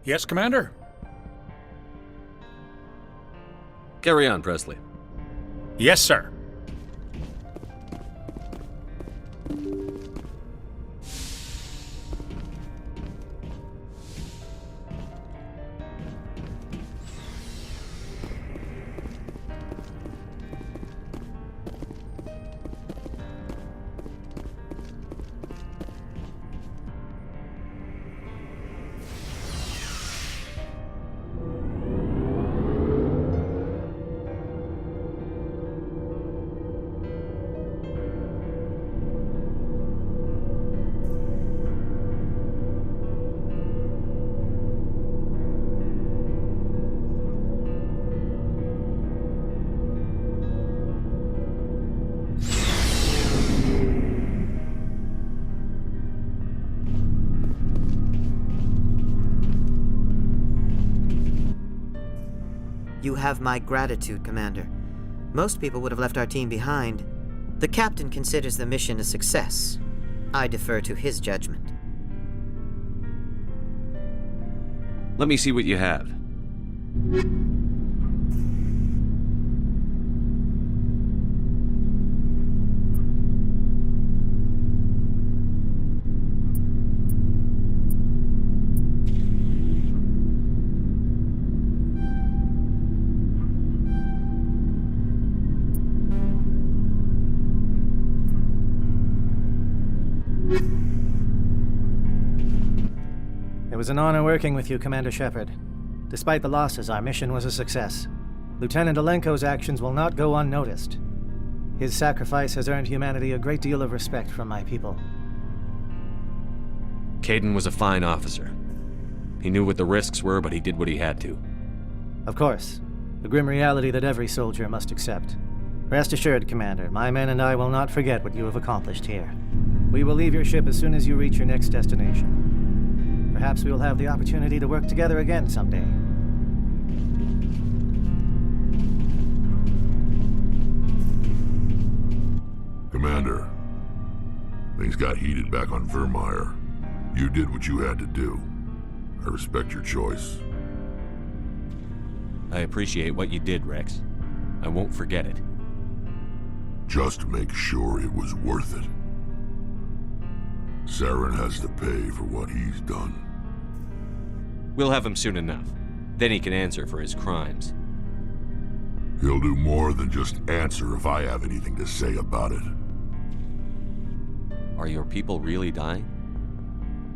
Yes, Commander? Carry on, Presley. Yes, sir. You have my gratitude, Commander. Most people would have left our team behind. The captain considers the mission a success. I defer to his judgment. Let me see what you have. It was an honor working with you, Commander Shepard. Despite the losses, our mission was a success. Lieutenant Alenko's actions will not go unnoticed. His sacrifice has earned humanity a great deal of respect from my people. Kaidan was a fine officer. He knew what the risks were, but he did what he had to. Of course, the grim reality that every soldier must accept. Rest assured, Commander, my men and I will not forget what you have accomplished here. We will leave your ship as soon as you reach your next destination. Perhaps we will have the opportunity to work together again someday. Commander, things got heated back on Vermeer. You did what you had to do. I respect your choice. I appreciate what you did, Rex. I won't forget it. Just make sure it was worth it. Saren has to pay for what he's done. We'll have him soon enough. Then he can answer for his crimes. He'll do more than just answer if I have anything to say about it. Are your people really dying?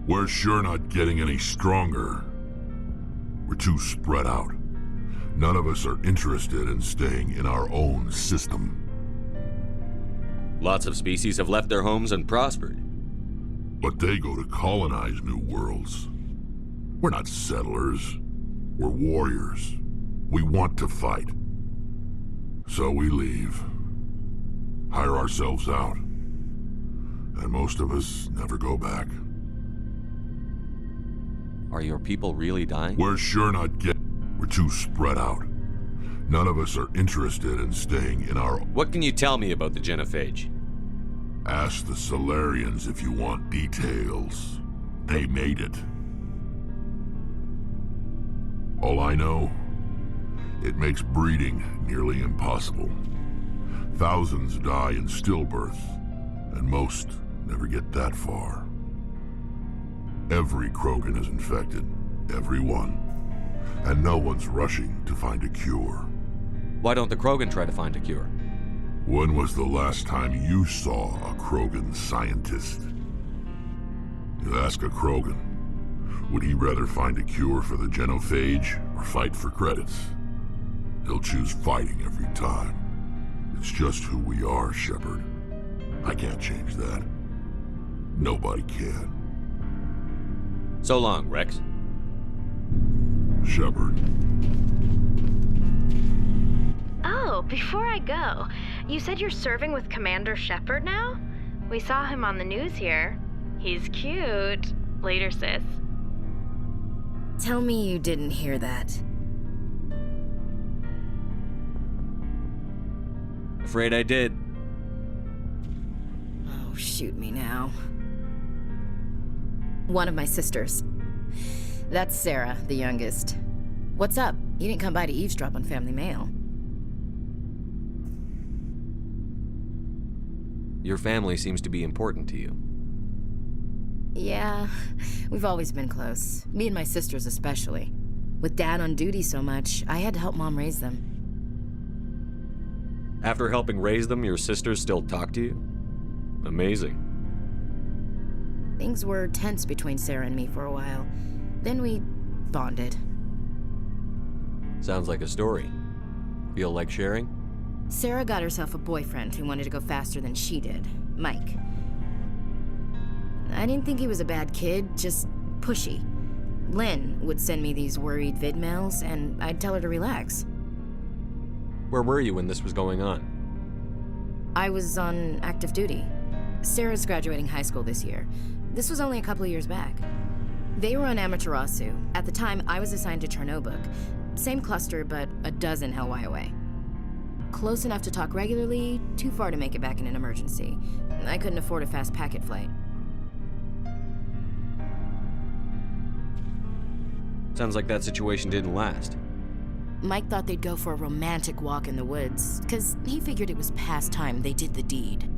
We're sure not getting any stronger. We're too spread out. None of us are interested in staying in our own system. Lots of species have left their homes and prospered. But they go to colonize new worlds. We're not settlers. We're warriors. We want to fight. So we leave. Hire ourselves out. And most of us never go back. Are your people really dying? We're sure not getting... We're too spread out. None of us are interested in staying in our... What can you tell me about the genophage? Ask the Solarians if you want details. They made it. All I know, it makes breeding nearly impossible. Thousands die in stillbirth, and most never get that far. Every Krogan is infected, every one, and no one's rushing to find a cure. Why don't the Krogan try to find a cure? When was the last time you saw a Krogan scientist? You ask a Krogan, would he rather find a cure for the genophage or fight for credits? He'll choose fighting every time. It's just who we are, Shepard. I can't change that. Nobody can. So long, Rex. Shepard. Oh, before I go, you said you're serving with Commander Shepard now? We saw him on the news here. He's cute. Later, sis. Tell me you didn't hear that. Afraid I did. Oh, shoot me now. One of my sisters. That's Sarah, the youngest. What's up? You didn't come by to eavesdrop on family mail. Your family seems to be important to you. Yeah, we've always been close. Me and my sisters especially. With Dad on duty so much, I had to help Mom raise them. After helping raise them, your sisters still talk to you? Amazing. Things were tense between Sarah and me for a while. Then we bonded. Sounds like a story. Feel like sharing? Sarah got herself a boyfriend who wanted to go faster than she did, Mike. I didn't think he was a bad kid, just pushy. Lynn would send me these worried vid mails, and I'd tell her to relax. Where were you when this was going on? I was on active duty. Sarah's graduating high school this year. This was only a couple of years back. They were on Amaterasu. At the time, I was assigned to Chernobog. Same cluster, but a dozen Hellwire away. Close enough to talk regularly, too far to make it back in an emergency. I couldn't afford a fast packet flight. Sounds like that situation didn't last. Mike thought they'd go for a romantic walk in the woods, because he figured it was past time they did the deed.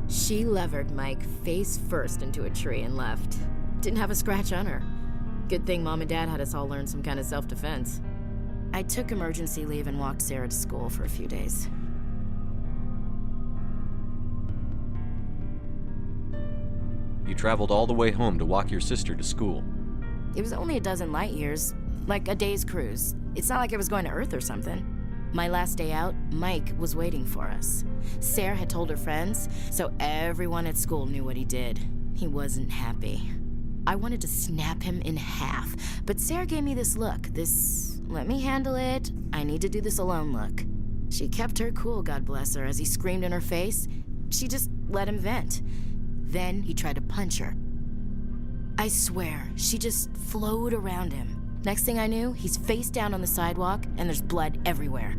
She levered Mike face first into a tree and left. Didn't have a scratch on her. Good thing Mom and Dad had us all learn some kind of self-defense. I took emergency leave and walked Sarah to school for a few days. You traveled all the way home to walk your sister to school. It was only a dozen light years, like a day's cruise. It's not like I was going to Earth or something. My last day out, Mike was waiting for us. Sarah had told her friends, so everyone at school knew what he did. He wasn't happy. I wanted to snap him in half, but Sarah gave me this look, this let me handle it, I need to do this alone look. She kept her cool, God bless her, as he screamed in her face. She just let him vent. Then he tried to punch her. I swear, she just flowed around him. Next thing I knew, he's face down on the sidewalk, and there's blood everywhere.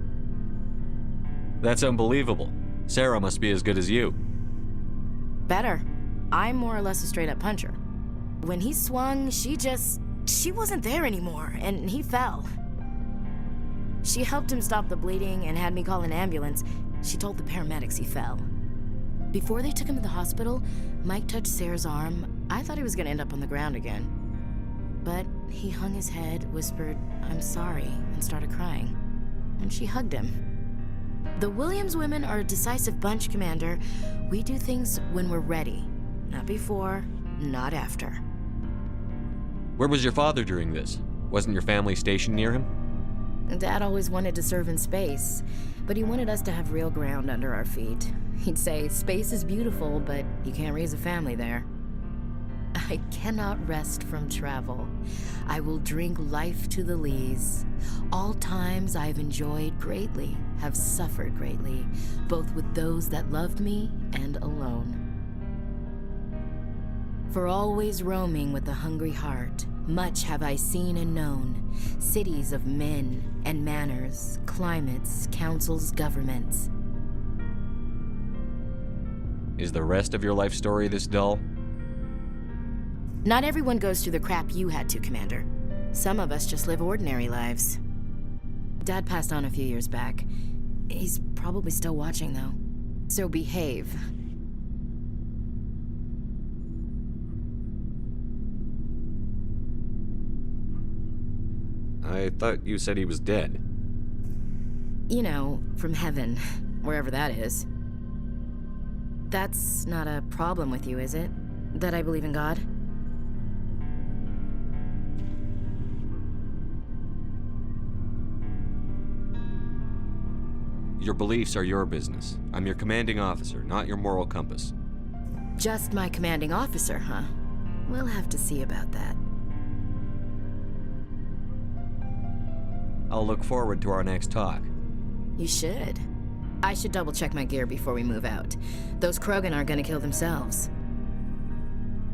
That's unbelievable. Sarah must be as good as you. Better. I'm more or less a straight-up puncher. When he swung, she wasn't there anymore, and he fell. She helped him stop the bleeding and had me call an ambulance. She told the paramedics he fell. Before they took him to the hospital, Mike touched Sarah's arm. I thought he was gonna end up on the ground again. But he hung his head, whispered, "I'm sorry," and started crying. And she hugged him. The Williams women are a decisive bunch, Commander. We do things when we're ready. Not before, not after. Where was your father during this? Wasn't your family stationed near him? Dad always wanted to serve in space, but he wanted us to have real ground under our feet. He'd say, space is beautiful, but you can't raise a family there. I cannot rest from travel. I will drink life to the lees. All times I've enjoyed greatly, have suffered greatly, both with those that loved me and alone. For always roaming with a hungry heart, much have I seen and known, cities of men and manners, climates, councils, governments. Is the rest of your life story this dull? Not everyone goes through the crap you had to, Commander. Some of us just live ordinary lives. Dad passed on a few years back. He's probably still watching, though. So behave. I thought you said he was dead. You know, from heaven, wherever that is. That's not a problem with you, is it? That I believe in God? Your beliefs are your business. I'm your commanding officer, not your moral compass. Just my commanding officer, huh? We'll have to see about that. I'll look forward to our next talk. You should. I should double-check my gear before we move out. Those Krogan aren't gonna kill themselves.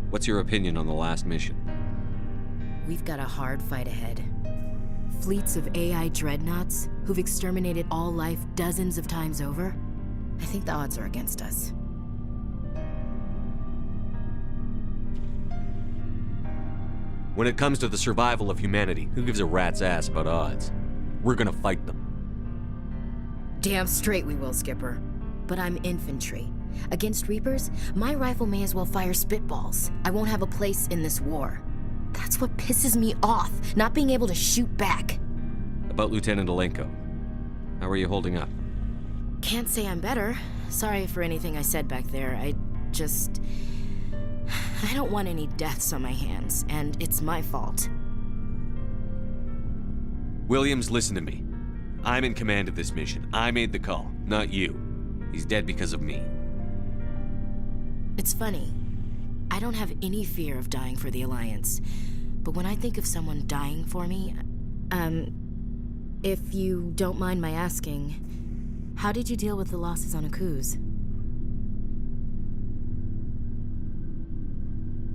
What's your opinion on the last mission? We've got a hard fight ahead. Fleets of AI dreadnoughts who've exterminated all life dozens of times over. I think the odds are against us. When it comes to the survival of humanity, who gives a rat's ass about odds? We're gonna fight them. Damn straight we will, Skipper. But I'm infantry. Against Reapers, my rifle may as well fire spitballs. I won't have a place in this war. That's what pisses me off, not being able to shoot back. About Lieutenant Alenko. How are you holding up? Can't say I'm better. Sorry for anything I said back there. I don't want any deaths on my hands, and it's my fault. Williams, listen to me. I'm in command of this mission. I made the call, not you. He's dead because of me. It's funny. I don't have any fear of dying for the Alliance. But when I think of someone dying for me, if you don't mind my asking, how did you deal with the losses on Akuz?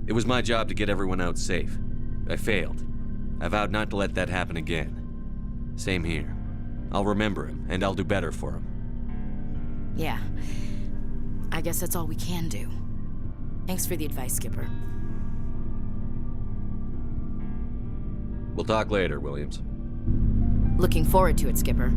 It was my job to get everyone out safe. I failed. I vowed not to let that happen again. Same here. I'll remember him, and I'll do better for him. Yeah. I guess that's all we can do. Thanks for the advice, Skipper. We'll talk later, Williams. Looking forward to it, Skipper.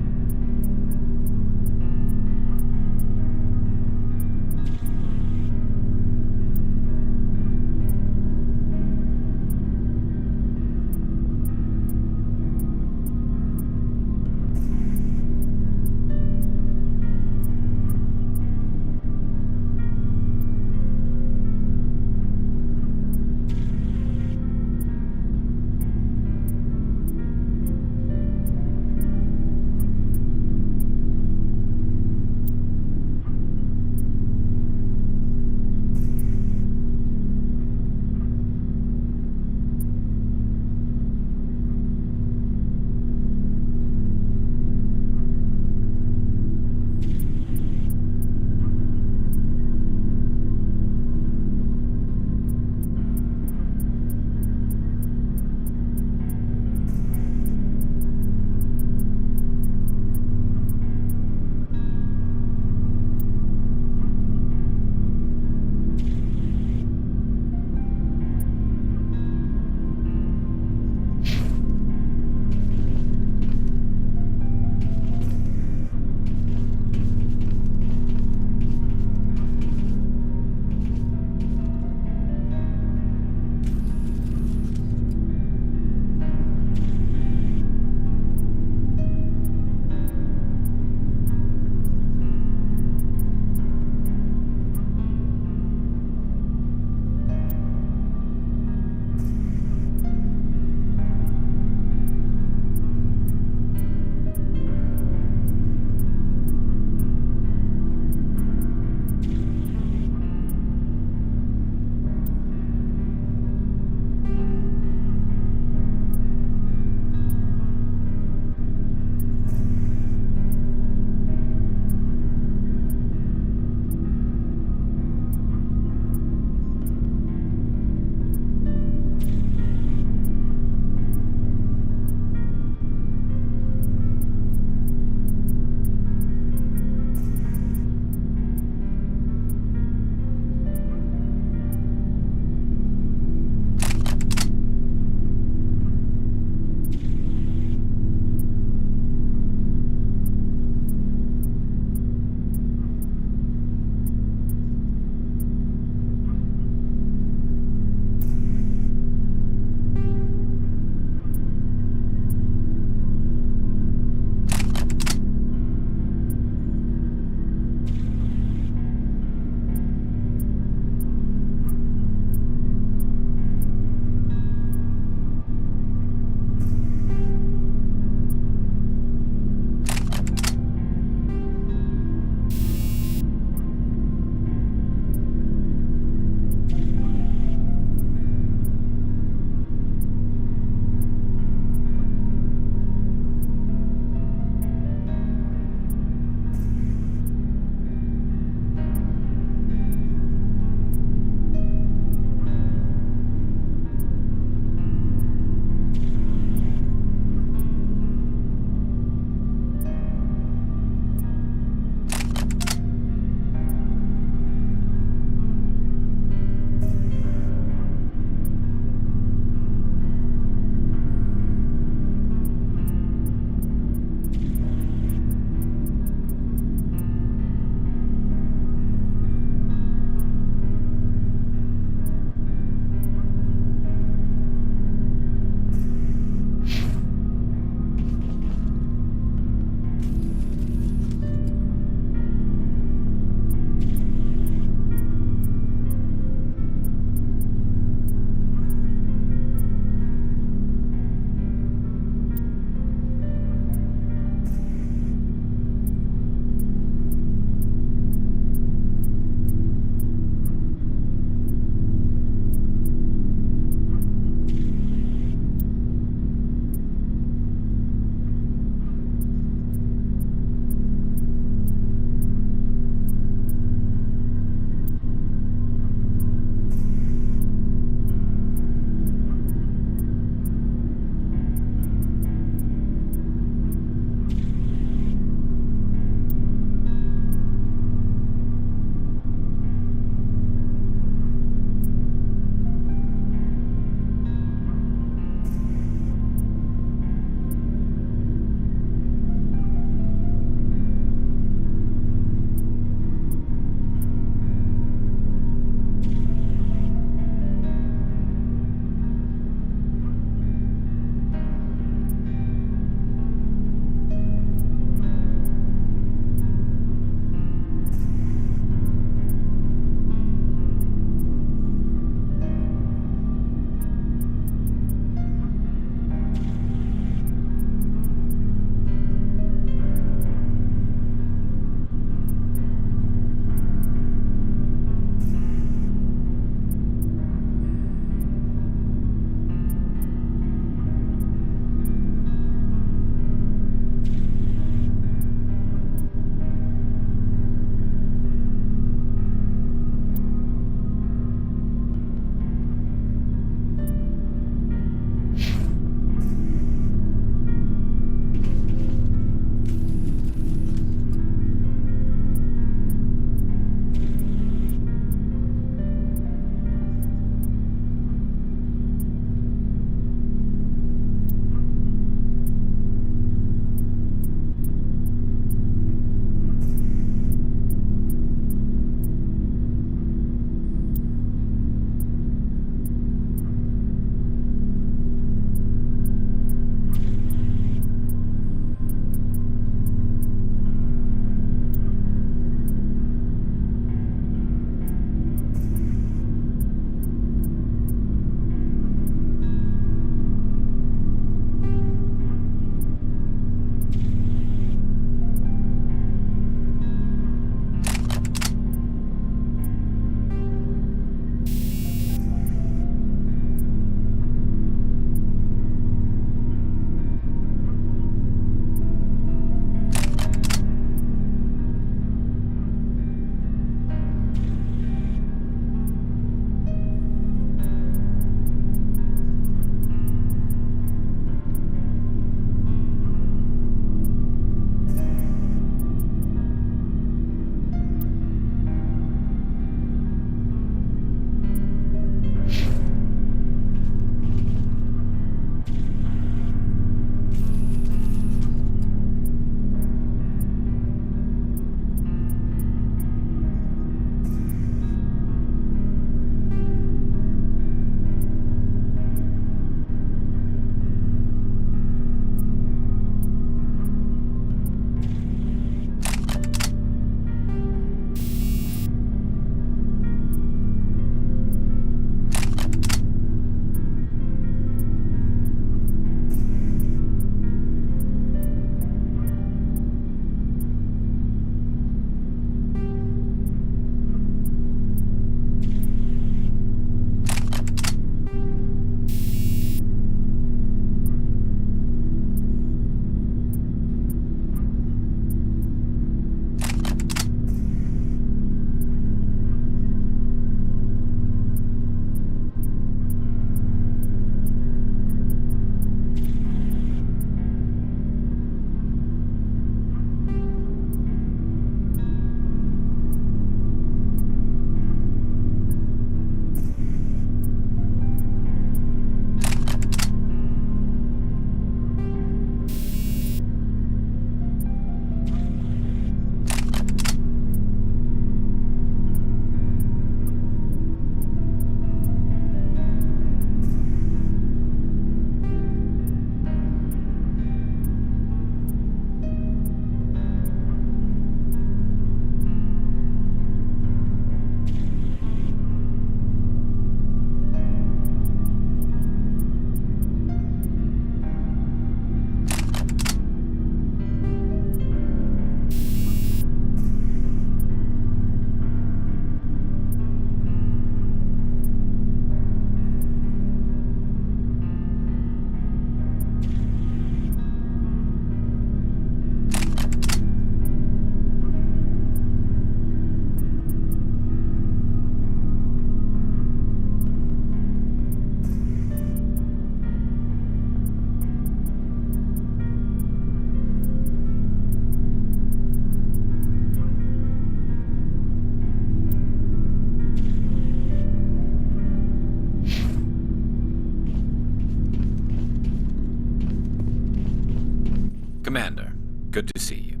Commander, good to see you.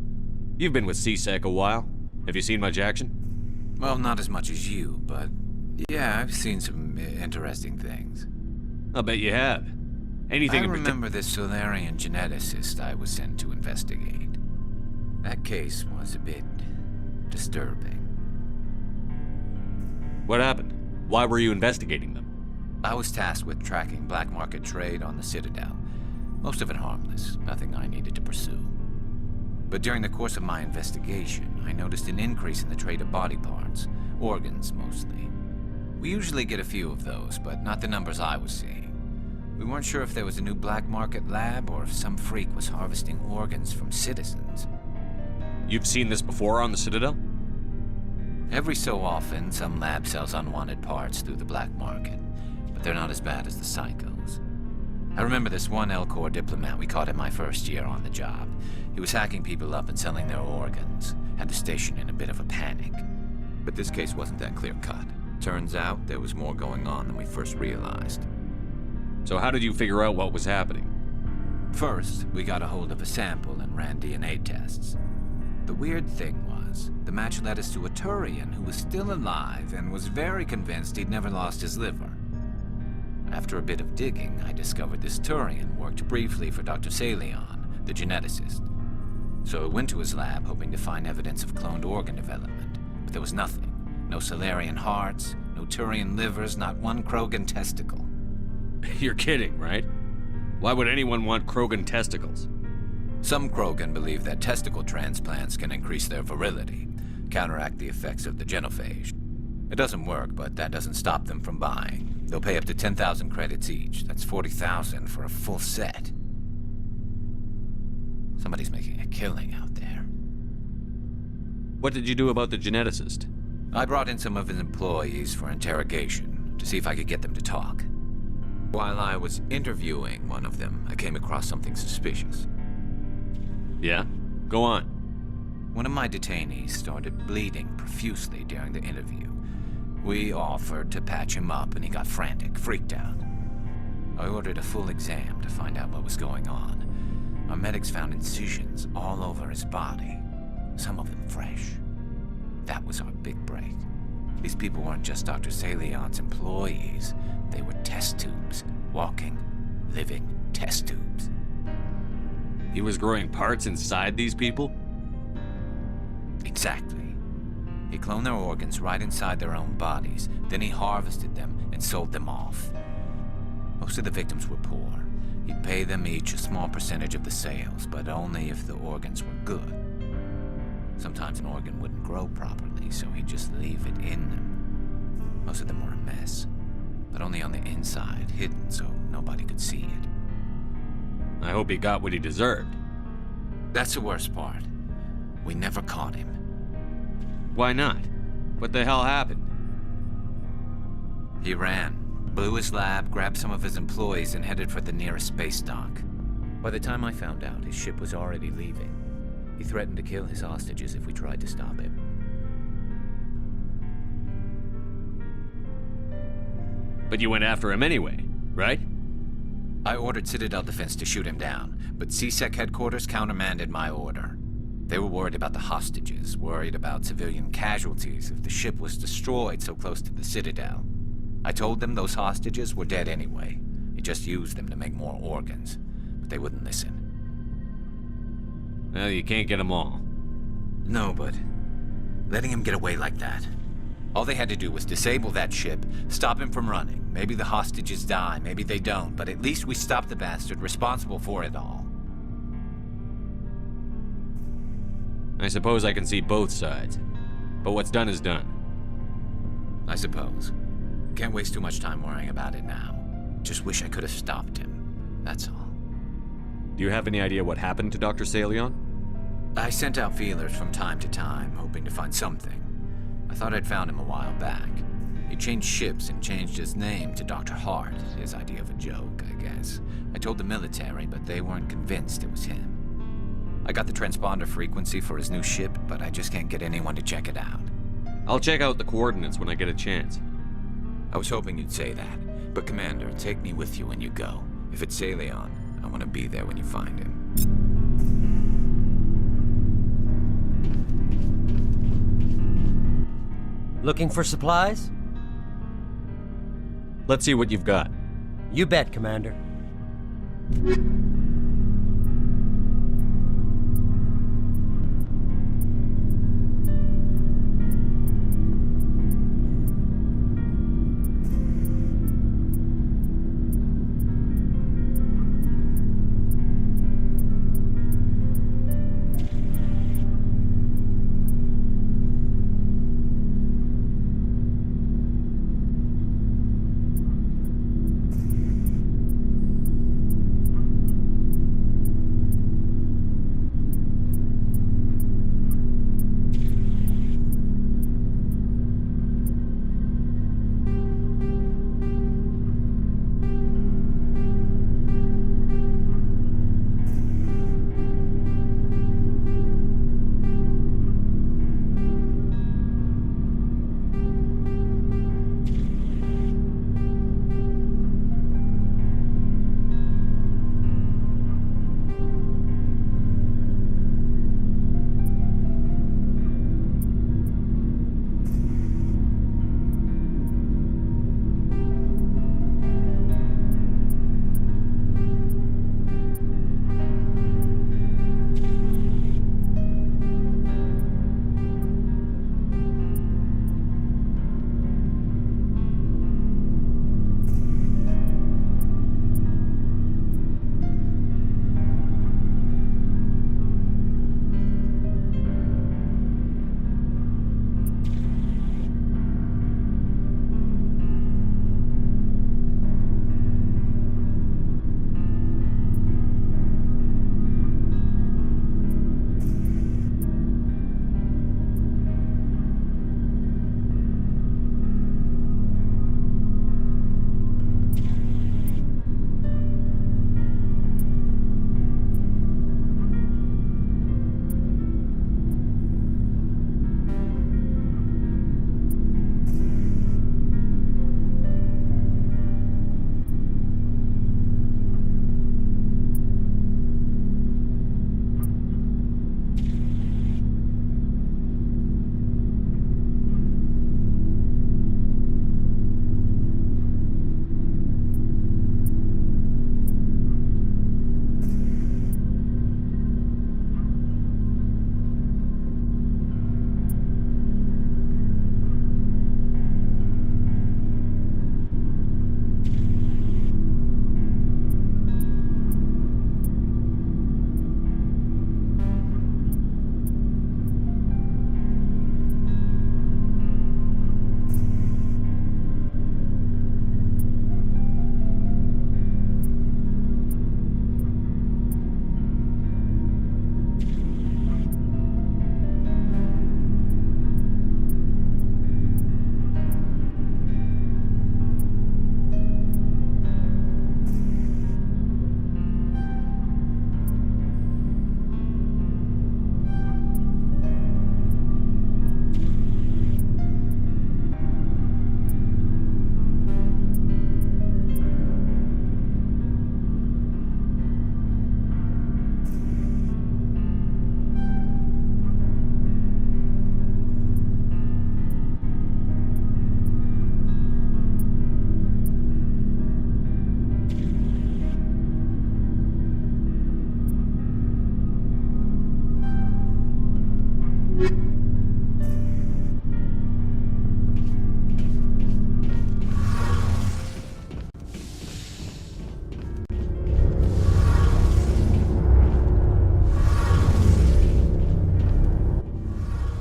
You've been with CSEC a while. Have you seen much action? Well, not as much as you, but yeah, I've seen some interesting things. I'll bet you have. Anything I in remember this Solarian geneticist I was sent to investigate. That case was a bit disturbing. What happened? Why were you investigating them? I was tasked with tracking black market trade on the Citadel. Most of it harmless, nothing I needed to pursue. But during the course of my investigation, I noticed an increase in the trade of body parts, organs mostly. We usually get a few of those, but not the numbers I was seeing. We weren't sure if there was a new black market lab or if some freak was harvesting organs from citizens. You've seen this before on the Citadel? Every so often, some lab sells unwanted parts through the black market, but they're not as bad as the psychos. I remember this one L-Corps diplomat we caught in my first year on the job. He was hacking people up and selling their organs. Had the station in a bit of a panic. But this case wasn't that clear-cut. Turns out there was more going on than we first realized. So how did you figure out what was happening? First, we got a hold of a sample and ran DNA tests. The weird thing was, the match led us to a Turian who was still alive and was very convinced he'd never lost his liver. After a bit of digging, I discovered this Turian worked briefly for Dr. Salion, the geneticist. So I went to his lab hoping to find evidence of cloned organ development, but there was nothing. No Solarian hearts, no Turian livers, not one Krogan testicle. You're kidding, right? Why would anyone want Krogan testicles? Some Krogan believe that testicle transplants can increase their virility, counteract the effects of the genophage. It doesn't work, but that doesn't stop them from buying. They'll pay up to 10,000 credits each. That's 40,000 for a full set. Somebody's making a killing out there. What did you do about the geneticist? I brought in some of his employees for interrogation, to see if I could get them to talk. While I was interviewing one of them, I came across something suspicious. Yeah? Go on. One of my detainees started bleeding profusely during the interview. We offered to patch him up and he got frantic, freaked out. I ordered a full exam to find out what was going on. Our medics found incisions all over his body, some of them fresh. That was our big break. These people weren't just Dr. Salion's employees. They were test tubes, walking, living test tubes. He was growing parts inside these people? Exactly. He cloned their organs right inside their own bodies. Then he harvested them and sold them off. Most of the victims were poor. He'd pay them each a small percentage of the sales, but only if the organs were good. Sometimes an organ wouldn't grow properly, so he'd just leave it in them. Most of them were a mess, but only on the inside, hidden so nobody could see it. I hope he got what he deserved. That's the worst part. We never caught him. Why not? What the hell happened? He ran, blew his lab, grabbed some of his employees, and headed for the nearest space dock. By the time I found out, his ship was already leaving. He threatened to kill his hostages if we tried to stop him. But you went after him anyway, right? I ordered Citadel Defense to shoot him down, but CSEC headquarters countermanded my order. They were worried about the hostages, worried about civilian casualties if the ship was destroyed so close to the Citadel. I told them those hostages were dead anyway. He just used them to make more organs, but they wouldn't listen. Well, you can't get them all. No, but letting him get away like that. All they had to do was disable that ship, stop him from running. Maybe the hostages die, maybe they don't, but at least we stopped the bastard responsible for it all. I suppose I can see both sides. But what's done is done. I suppose. Can't waste too much time worrying about it now. Just wish I could have stopped him. That's all. Do you have any idea what happened to Dr. Salion? I sent out feelers from time to time, hoping to find something. I thought I'd found him a while back. He changed ships and changed his name to Dr. Hart, his idea of a joke, I guess. I told the military, but they weren't convinced it was him. I got the transponder frequency for his new ship, but I just can't get anyone to check it out. I'll check out the coordinates when I get a chance. I was hoping you'd say that, but Commander, take me with you when you go. If it's Salion, I want to be there when you find him. Looking for supplies? Let's see what you've got. You bet, Commander.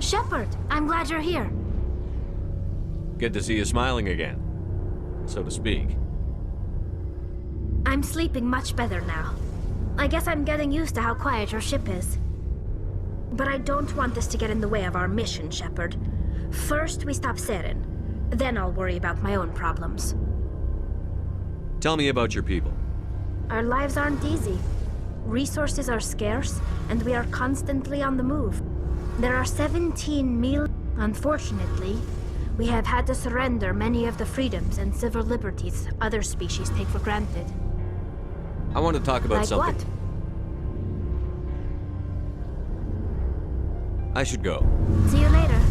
Shepard, I'm glad you're here. Good to see you smiling again, so to speak. I'm sleeping much better now. I guess I'm getting used to how quiet your ship is. But I don't want this to get in the way of our mission, Shepard. First, we stop Saren. Then I'll worry about my own problems. Tell me about your people. Our lives aren't easy. Resources are scarce, and we are constantly on the move. There are 17 million. Unfortunately, we have had to surrender many of the freedoms and civil liberties other species take for granted. I want to talk about Like something. what? I should go. See you later.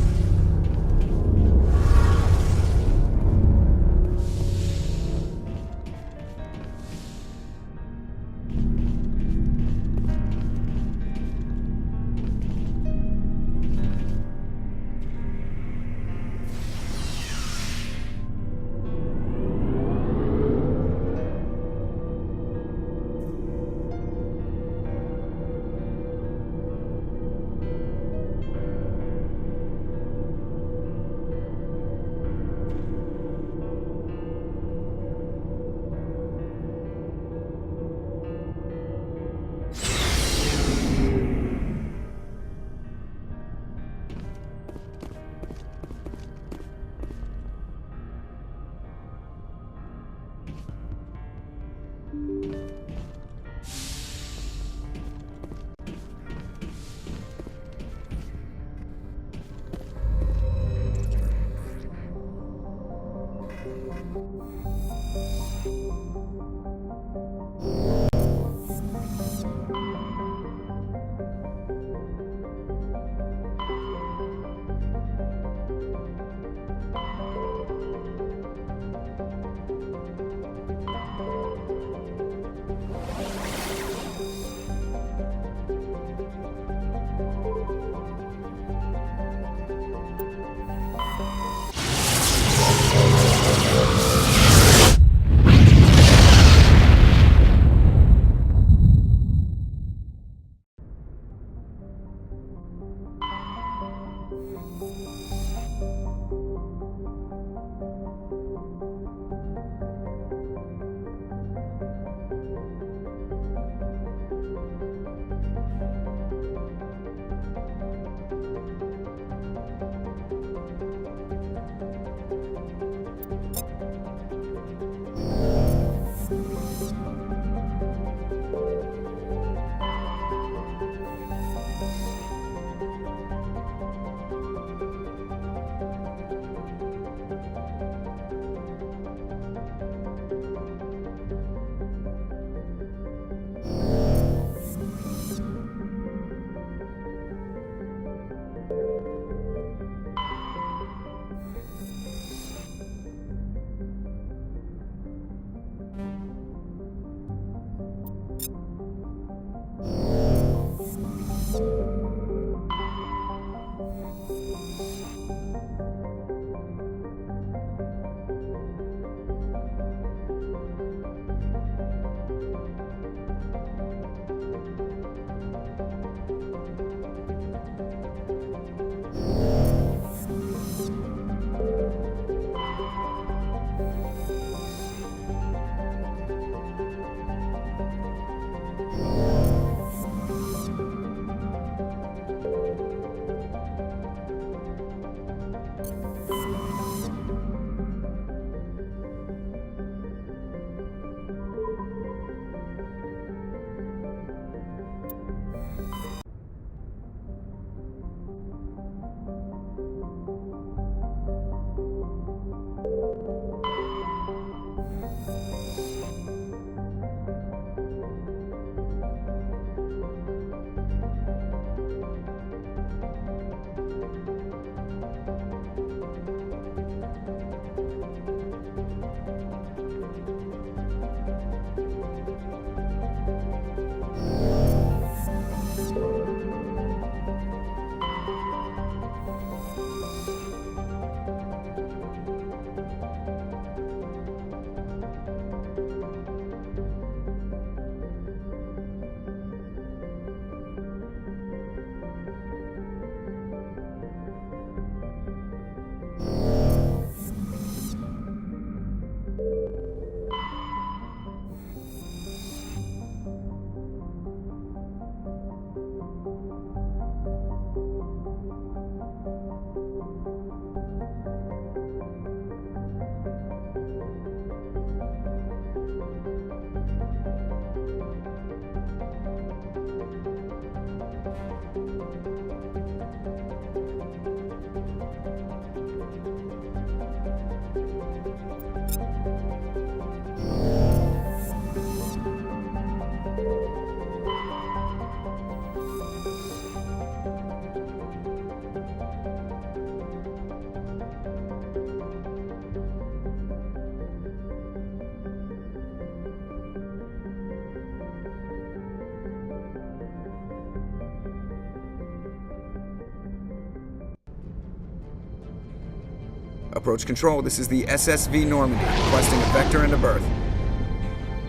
Approach control, this is the SSV Normandy, requesting a vector and a berth.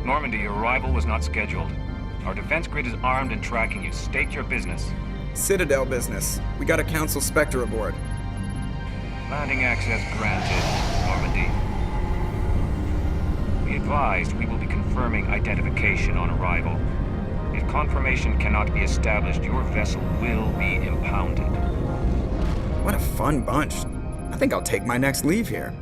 Normandy, your arrival was not scheduled. Our defense grid is armed and tracking you. State your business. Citadel business. We got a Council Spectre aboard. Landing access granted, Normandy. Be advised, we will be confirming identification on arrival. If confirmation cannot be established, your vessel will be impounded. What a fun bunch. I think I'll take my next leave here.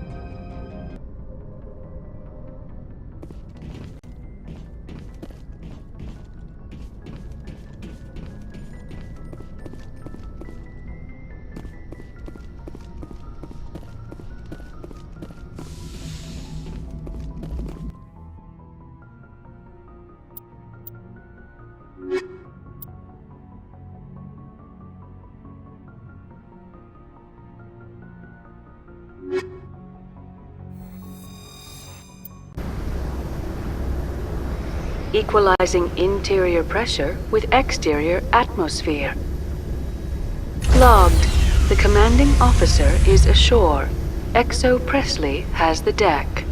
Equalizing interior pressure with exterior atmosphere. Logged. The commanding officer is ashore. Exo Presley has the deck.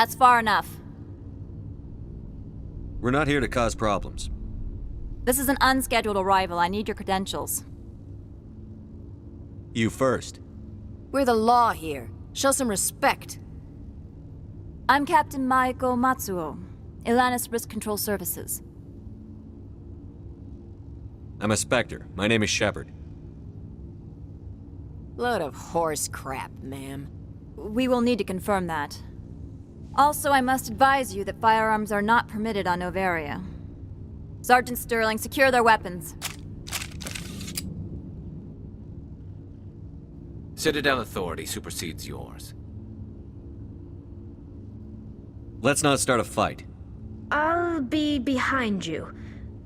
That's far enough. We're not here to cause problems. This is an unscheduled arrival. I need your credentials. You first. We're the law here. Show some respect. I'm Captain Maiko Matsuo, Ilanis Risk Control Services. I'm a Spectre. My name is Shepard. Load of horse crap, ma'am. We will need to confirm that. Also, I must advise you that firearms are not permitted on Noveria. Sergeant Sterling, secure their weapons. Citadel authority supersedes yours. Let's not start a fight. I'll be behind you.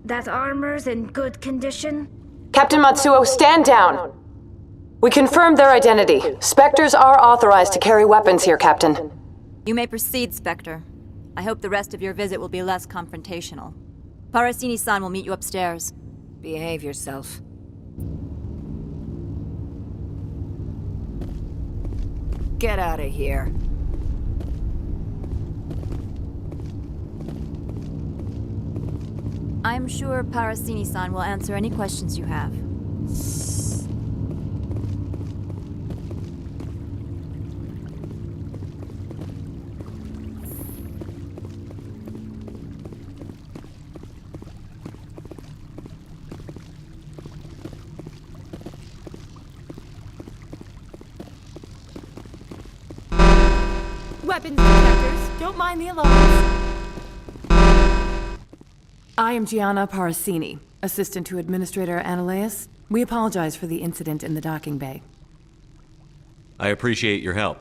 That armor's in good condition? Captain Matsuo, stand down! We confirmed their identity. Spectres are authorized to carry weapons here, Captain. You may proceed, Spectre. I hope the rest of your visit will be less confrontational. Parasini-san will meet you upstairs. Behave yourself. Get out of here. I'm sure Parasini-san will answer any questions you have. Weapons detectors, don't mind the alarms. I am Gianna Parasini, assistant to Administrator Anileus. We apologize for the incident in the docking bay. I appreciate your help.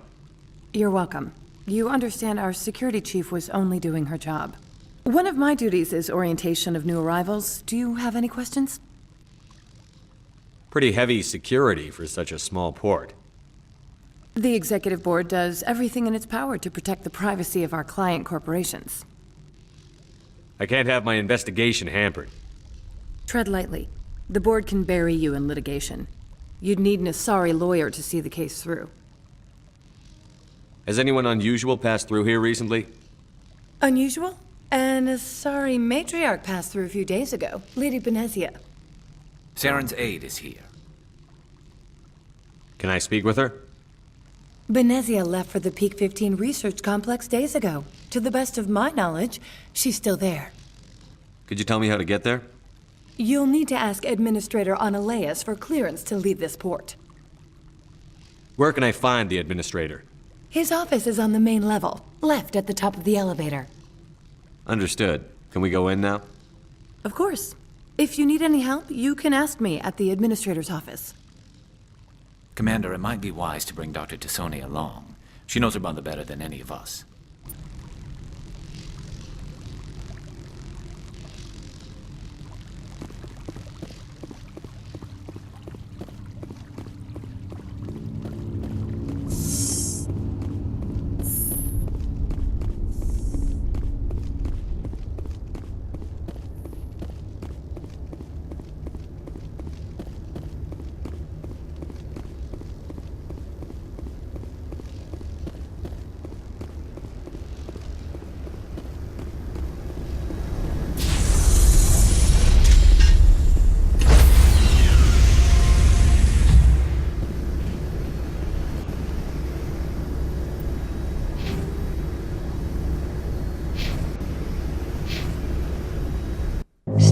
You're welcome. You understand our security chief was only doing her job. One of my duties is orientation of new arrivals. Do you have any questions? Pretty heavy security for such a small port. The executive board does everything in its power to protect the privacy of our client corporations. I can't have my investigation hampered. Tread lightly. The board can bury you in litigation. You'd need an Asari lawyer to see the case through. Has anyone unusual passed through here recently? Unusual? An Asari matriarch passed through a few days ago. Lady Benezia. Saren's aide is here. Can I speak with her? Benezia left for the Peak 15 research complex days ago. To the best of my knowledge, she's still there. Could you tell me how to get there? You'll need to ask Administrator Anileus for clearance to leave this port. Where can I find the administrator? His office is on the main level, left at the top of the elevator. Understood. Can we go in now? Of course. If you need any help, you can ask me at the Administrator's office. Commander, it might be wise to bring Dr. Tassoni along. She knows her mother better than any of us.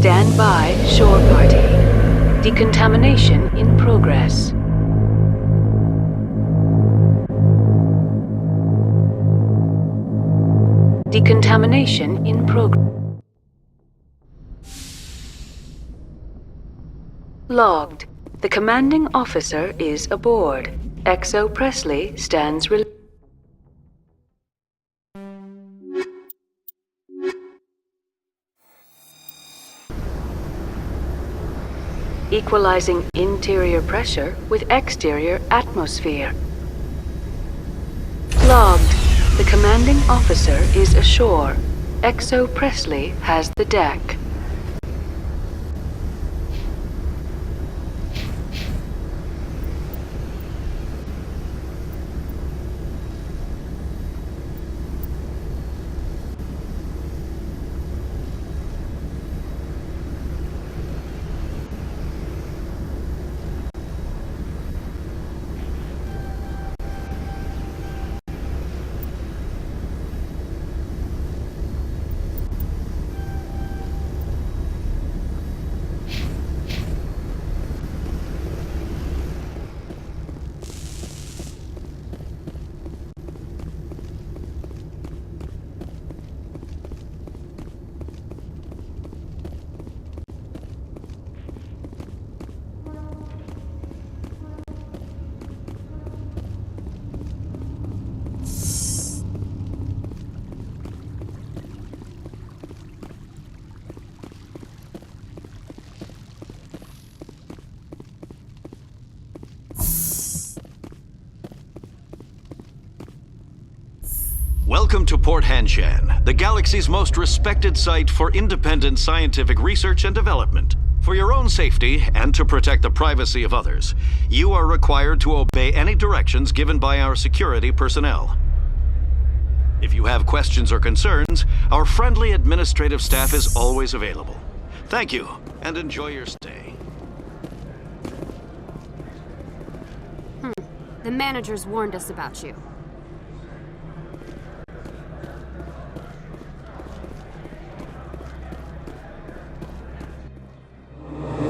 Stand by, shore party. Decontamination in progress. Decontamination in progress. Logged. The commanding officer is aboard. XO Presley stands equalizing interior pressure with exterior atmosphere. Logged. The commanding officer is ashore. XO Presley has the deck. Welcome to Port Hanshan, the galaxy's most respected site for independent scientific research and development. For your own safety and to protect the privacy of others, you are required to obey any directions given by our security personnel. If you have questions or concerns, our friendly administrative staff is always available. Thank you, and enjoy your stay. The managers warned us about you.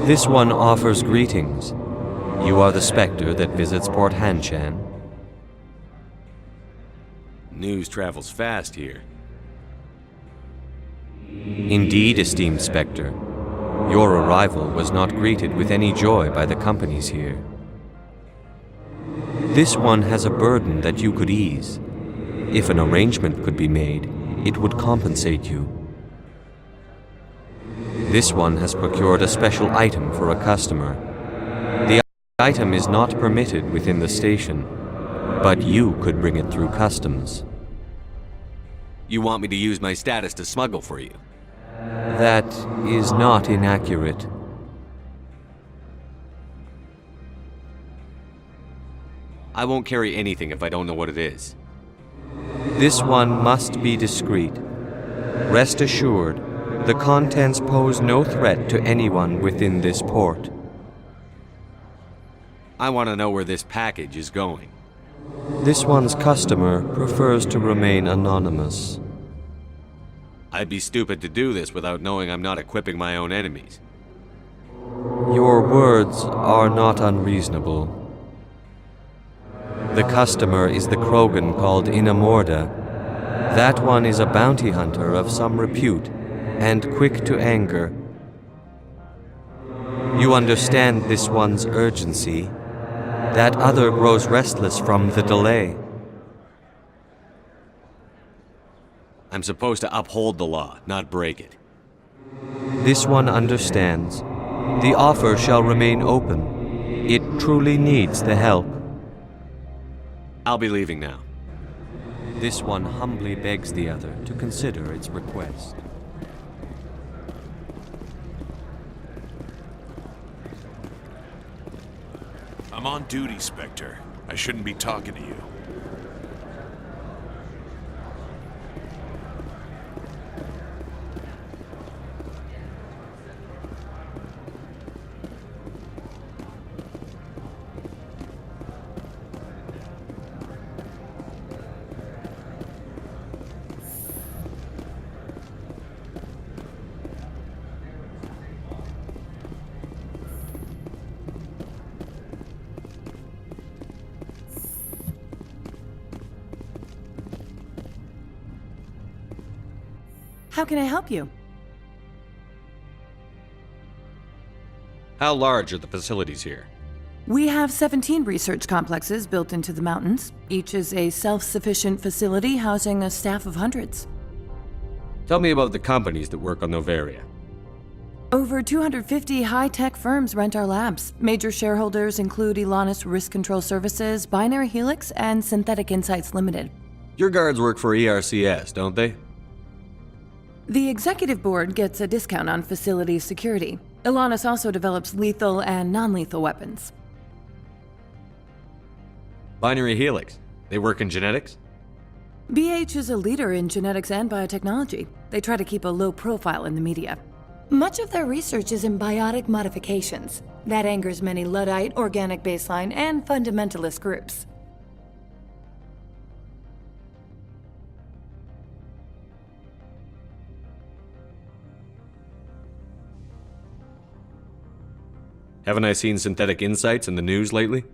This one offers greetings. You are the Spectre that visits Port Hanshan. News travels fast here. Indeed, esteemed Spectre. Your arrival was not greeted with any joy by the companies here. This one has a burden that you could ease. If an arrangement could be made, it would compensate you. This one has procured a special item for a customer. The item is not permitted within the station, but you could bring it through customs. You want me to use my status to smuggle for you? That is not inaccurate. I won't carry anything if I don't know what it is. This one must be discreet. Rest assured, the contents pose no threat to anyone within this port. I want to know where this package is going. This one's customer prefers to remain anonymous. I'd be stupid to do this without knowing I'm not equipping my own enemies. Your words are not unreasonable. The customer is the Krogan called Inamorda. That one is a bounty hunter of some repute, and quick to anger. You understand this one's urgency. That other grows restless from the delay. I'm supposed to uphold the law, not break it. This one understands. The offer shall remain open. It truly needs the help. I'll be leaving now. This one humbly begs the other to consider its request. I'm on duty, Spectre. I shouldn't be talking to you. How can I help you? How large are the facilities here? We have 17 research complexes built into the mountains. Each is a self-sufficient facility housing a staff of hundreds. Tell me about the companies that work on Noveria. Over 250 high-tech firms rent our labs. Major shareholders include Anileus Risk Control Services, Binary Helix, and Synthetic Insights Limited. Your guards work for ERCS, don't they? The executive board gets a discount on facility security. Anileus also develops lethal and non-lethal weapons. Binary Helix. They work in genetics? BH is a leader in genetics and biotechnology. They try to keep a low profile in the media. Much of their research is in biotic modifications. That angers many Luddite, organic baseline, and fundamentalist groups. Haven't I seen Synthetic Insights in the news lately?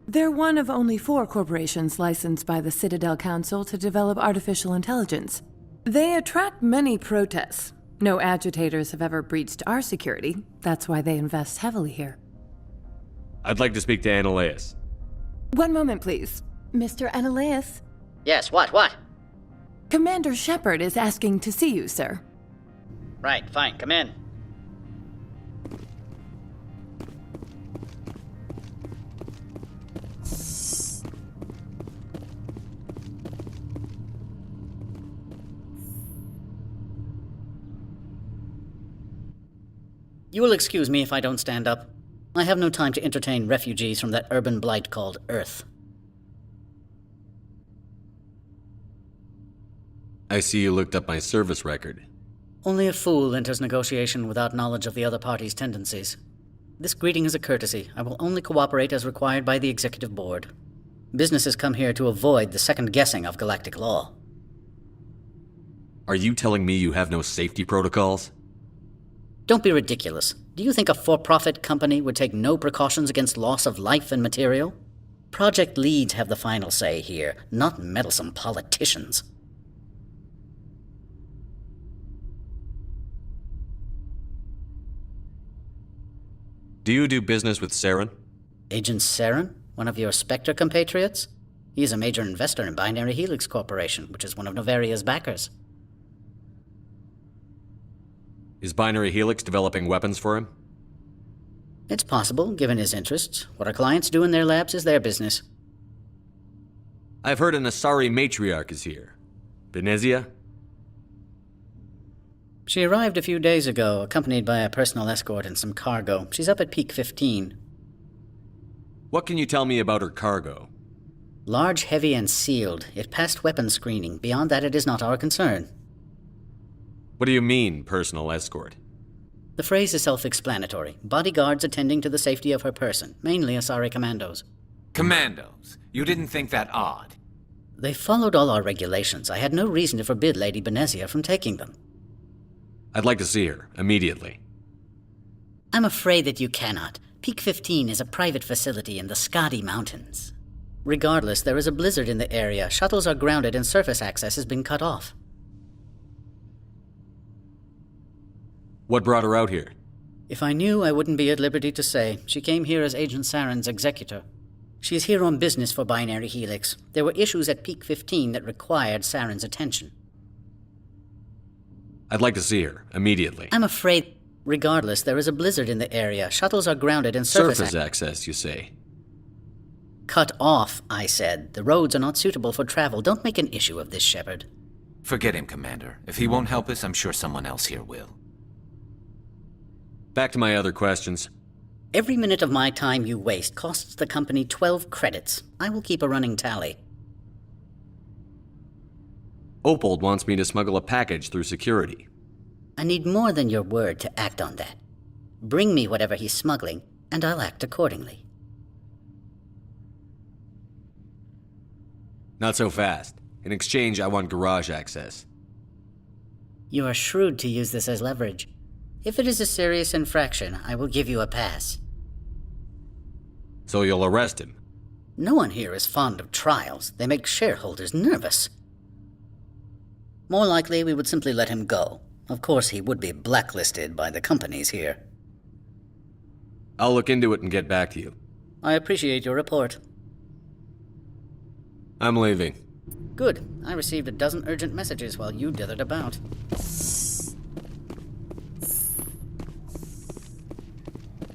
They're one of only 4 corporations licensed by the Citadel Council to develop artificial intelligence. They attract many protests. No agitators have ever breached our security. That's why they invest heavily here. I'd like to speak to Anileus. One moment, please. Mr. Anileus? Yes, what? Commander Shepard is asking to see you, sir. Right, fine, come in. You will excuse me if I don't stand up. I have no time to entertain refugees from that urban blight called Earth. I see you looked up my service record. Only a fool enters negotiation without knowledge of the other party's tendencies. This greeting is a courtesy. I will only cooperate as required by the Executive Board. Businesses come here to avoid the second guessing of galactic law. Are you telling me you have no safety protocols? Don't be ridiculous. Do you think a for-profit company would take no precautions against loss of life and material? Project leads have the final say here, not meddlesome politicians. Do you do business with Saren? Agent Saren? One of your Spectre compatriots? He is a major investor in Binary Helix Corporation, which is one of Noveria's backers. Is Binary Helix developing weapons for him? It's possible, given his interests. What our clients do in their labs is their business. I've heard an Asari matriarch is here. Benezia? She arrived a few days ago, accompanied by a personal escort and some cargo. She's up at Peak 15. What can you tell me about her cargo? Large, heavy, and sealed. It passed weapons screening. Beyond that, it is not our concern. What do you mean, personal escort? The phrase is self-explanatory. Bodyguards attending to the safety of her person, mainly Asari commandos. Commandos? You didn't think that odd? They followed all our regulations. I had no reason to forbid Lady Benezia from taking them. I'd like to see her, immediately. I'm afraid that you cannot. Peak 15 is a private facility in the Skadi Mountains. Regardless, there is a blizzard in the area. Shuttles are grounded and surface access has been cut off. What brought her out here? If I knew, I wouldn't be at liberty to say. She came here as Agent Saren's executor. She is here on business for Binary Helix. There were issues at Peak 15 that required Saren's attention. I'd like to see her, immediately. I'm afraid, regardless, there is a blizzard in the area. Shuttles are grounded and surface access, you say? Cut off, I said. The roads are not suitable for travel. Don't make an issue of this, Shepard. Forget him, Commander. If he won't help us, I'm sure someone else here will. Back to my other questions. Every minute of my time you waste costs the company 12 credits. I will keep a running tally. Opold wants me to smuggle a package through security. I need more than your word to act on that. Bring me whatever he's smuggling, and I'll act accordingly. Not so fast. In exchange, I want garage access. You are shrewd to use this as leverage. If it is a serious infraction, I will give you a pass. So you'll arrest him? No one here is fond of trials. They make shareholders nervous. More likely, we would simply let him go. Of course, he would be blacklisted by the companies here. I'll look into it and get back to you. I appreciate your report. I'm leaving. Good. I received a dozen urgent messages while you dithered about.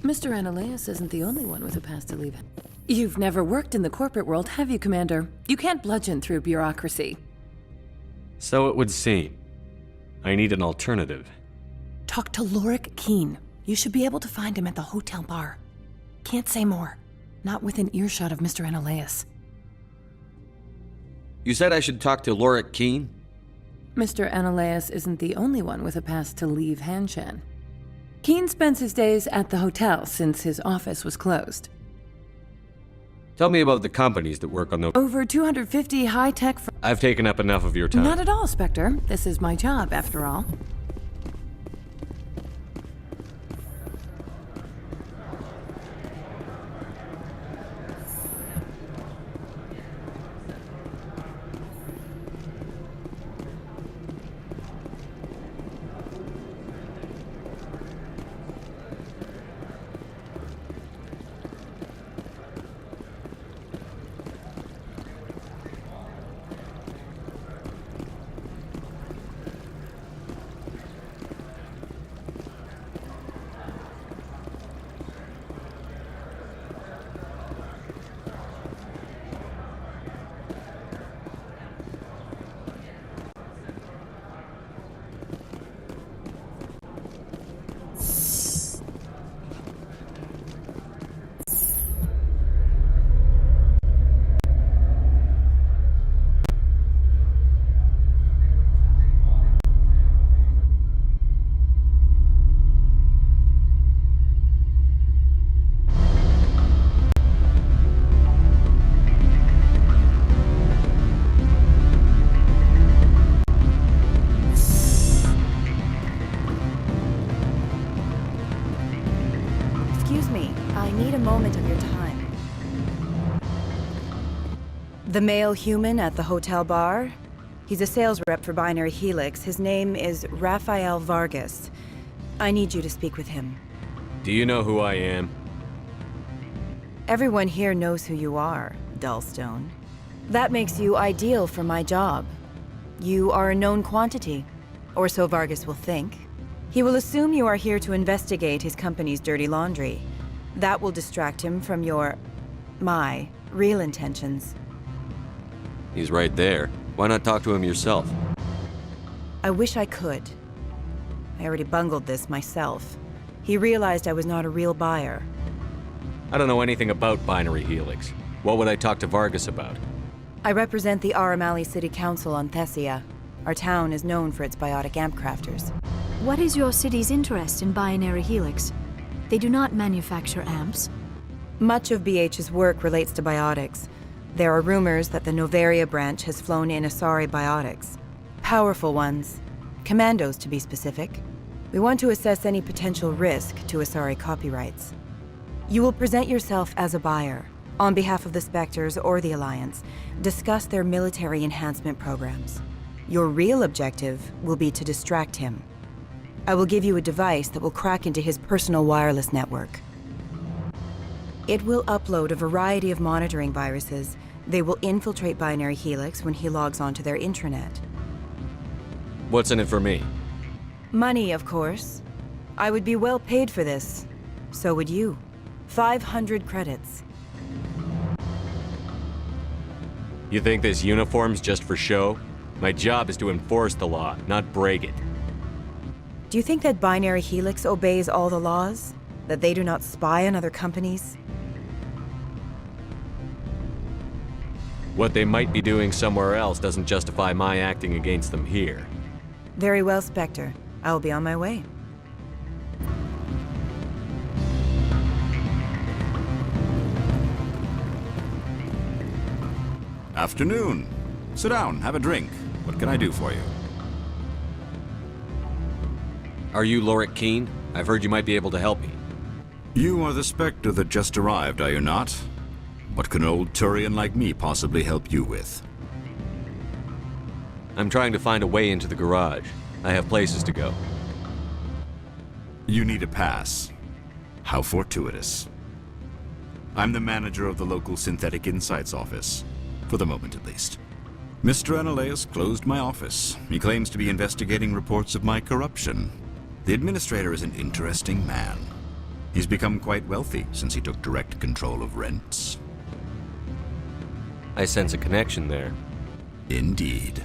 Mr. Anileus isn't the only one with a past to leave. You've never worked in the corporate world, have you, Commander? You can't bludgeon through bureaucracy. So it would seem. I need an alternative. Talk to Lorik Keen. You should be able to find him at the hotel bar. Can't say more. Not within earshot of Mr. Anileus. You said I should talk to Lorik Keen? Mr. Anileus isn't the only one with a pass to leave Hanshan. Keen spends his days at the hotel since his office was closed. Tell me about the companies that work on the... Over 250 high-tech... I've taken up enough of your time. Not at all, Spectre. This is my job, after all. I need a moment of your time. The male human at the hotel bar? He's a sales rep for Binary Helix. His name is Rafael Vargas. I need you to speak with him. Do you know who I am? Everyone here knows who you are, Dullstone. That makes you ideal for my job. You are a known quantity, or so Vargas will think. He will assume you are here to investigate his company's dirty laundry. That will distract him from my real intentions. He's right there. Why not talk to him yourself? I wish I could. I already bungled this myself. He realized I was not a real buyer. I don't know anything about Binary Helix. What would I talk to Vargas about? I represent the Aramali City Council on Thessia. Our town is known for its biotic amp crafters. What is your city's interest in Binary Helix? They do not manufacture amps. Much of BH's work relates to biotics. There are rumors that the Noveria branch has flown in Asari biotics. Powerful ones. Commandos, to be specific. We want to assess any potential risk to Asari copyrights. You will present yourself as a buyer, on behalf of the Spectres or the Alliance, discuss their military enhancement programs. Your real objective will be to distract him. I will give you a device that will crack into his personal wireless network. It will upload a variety of monitoring viruses. They will infiltrate Binary Helix when he logs onto their intranet. What's in it for me? Money, of course. I would be well paid for this. So would you. 500 credits. You think this uniform's just for show? My job is to enforce the law, not break it. Do you think that Binary Helix obeys all the laws? That they do not spy on other companies? What they might be doing somewhere else doesn't justify my acting against them here. Very well, Spectre. I will be on my way. Afternoon. Sit down, have a drink. What can I do for you? Are you Lorik Keen? I've heard you might be able to help me. You are the Spectre that just arrived, are you not? What can an old Turian like me possibly help you with? I'm trying to find a way into the garage. I have places to go. You need a pass. How fortuitous. I'm the manager of the local Synthetic Insights office. For the moment, at least. Mr. Anileus closed my office. He claims to be investigating reports of my corruption. The administrator is an interesting man. He's become quite wealthy since he took direct control of rents. I sense a connection there. Indeed.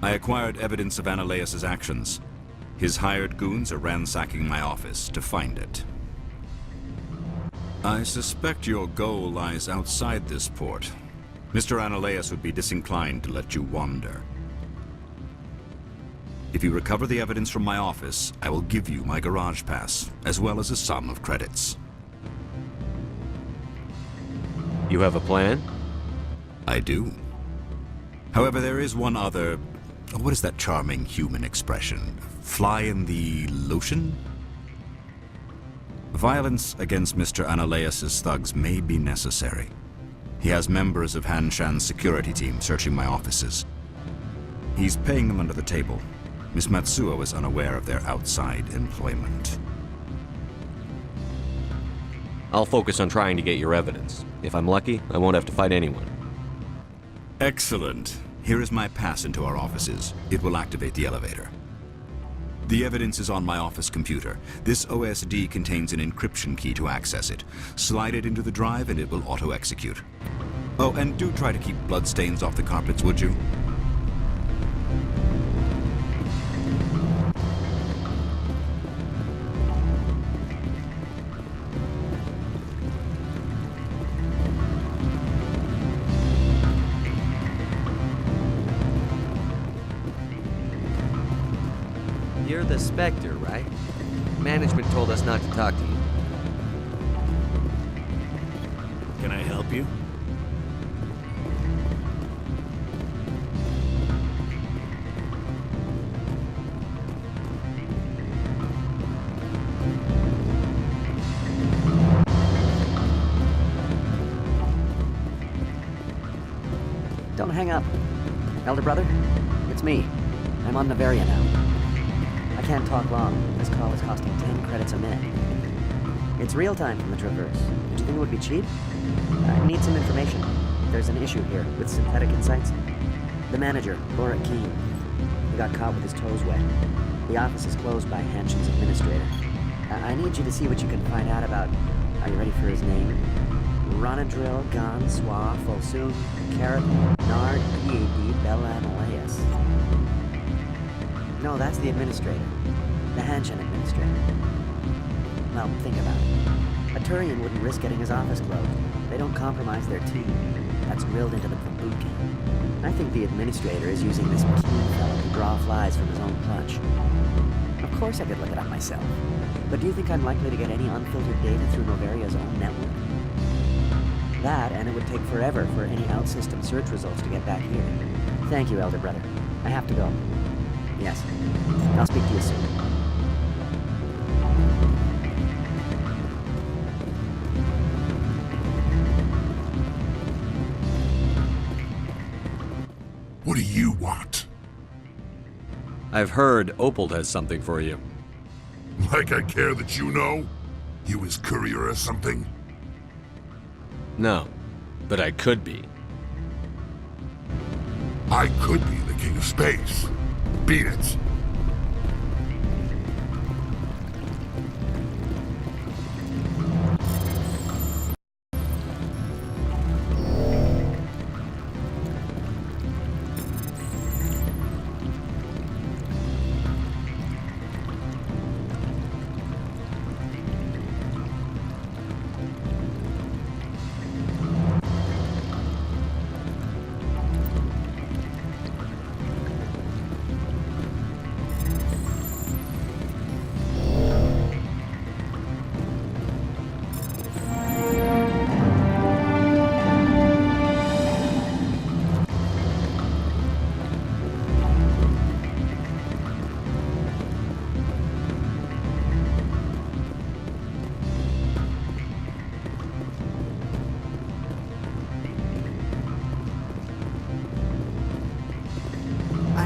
I acquired evidence of Anileus' actions. His hired goons are ransacking my office to find it. I suspect your goal lies outside this port. Mr. Anileus would be disinclined to let you wander. If you recover the evidence from my office, I will give you my garage pass, as well as a sum of credits. You have a plan? I do. However, there is one other... What is that charming human expression? Fly in the lotion? Violence against Mr. Anileus' thugs may be necessary. He has members of Han Shan's security team searching my offices. He's paying them under the table. Miss Matsuo is unaware of their outside employment. I'll focus on trying to get your evidence. If I'm lucky, I won't have to fight anyone. Excellent. Here is my pass into our offices. It will activate the elevator. The evidence is on my office computer. This OSD contains an encryption key to access it. Slide it into the drive and it will auto-execute. Oh, and do try to keep bloodstains off the carpets, would you? You're the Spectre, right? Management told us not to talk to you. Can I help you? Don't hang up. Elder brother, it's me. I'm on Noveria now. I can't talk long. This call is costing 10 credits a minute. It's real time from the Traverse. Did you think it would be cheap? I need some information. There's an issue here with Synthetic Insights. The manager, Laura Keene, he got caught with his toes wet. The office is closed by Hanshin's administrator. I need you to see what you can find out about... Are you ready for his name? Ronadril, Gon, Swa, Folsum, Carrot, Nard, Ead, Bella, Anileus. No, that's the administrator. The Hanshin administrator. Well, think about it. A Turian wouldn't risk getting his office closed. They don't compromise their team. That's drilled into them from boot camp. I think the administrator is using this Keene fellow to draw flies from his own clutch. Of course I could look it up myself. But do you think I'm likely to get any unfiltered data through Noveria's own network? That, and it would take forever for any out-system search results to get back here. Thank you, Elder Brother. I have to go. Yes. I'll speak to you soon. What do you want? I've heard Opal has something for you. Like I care that you know? You his courier or something? No, but I could be. I could be the king of space. Beat it.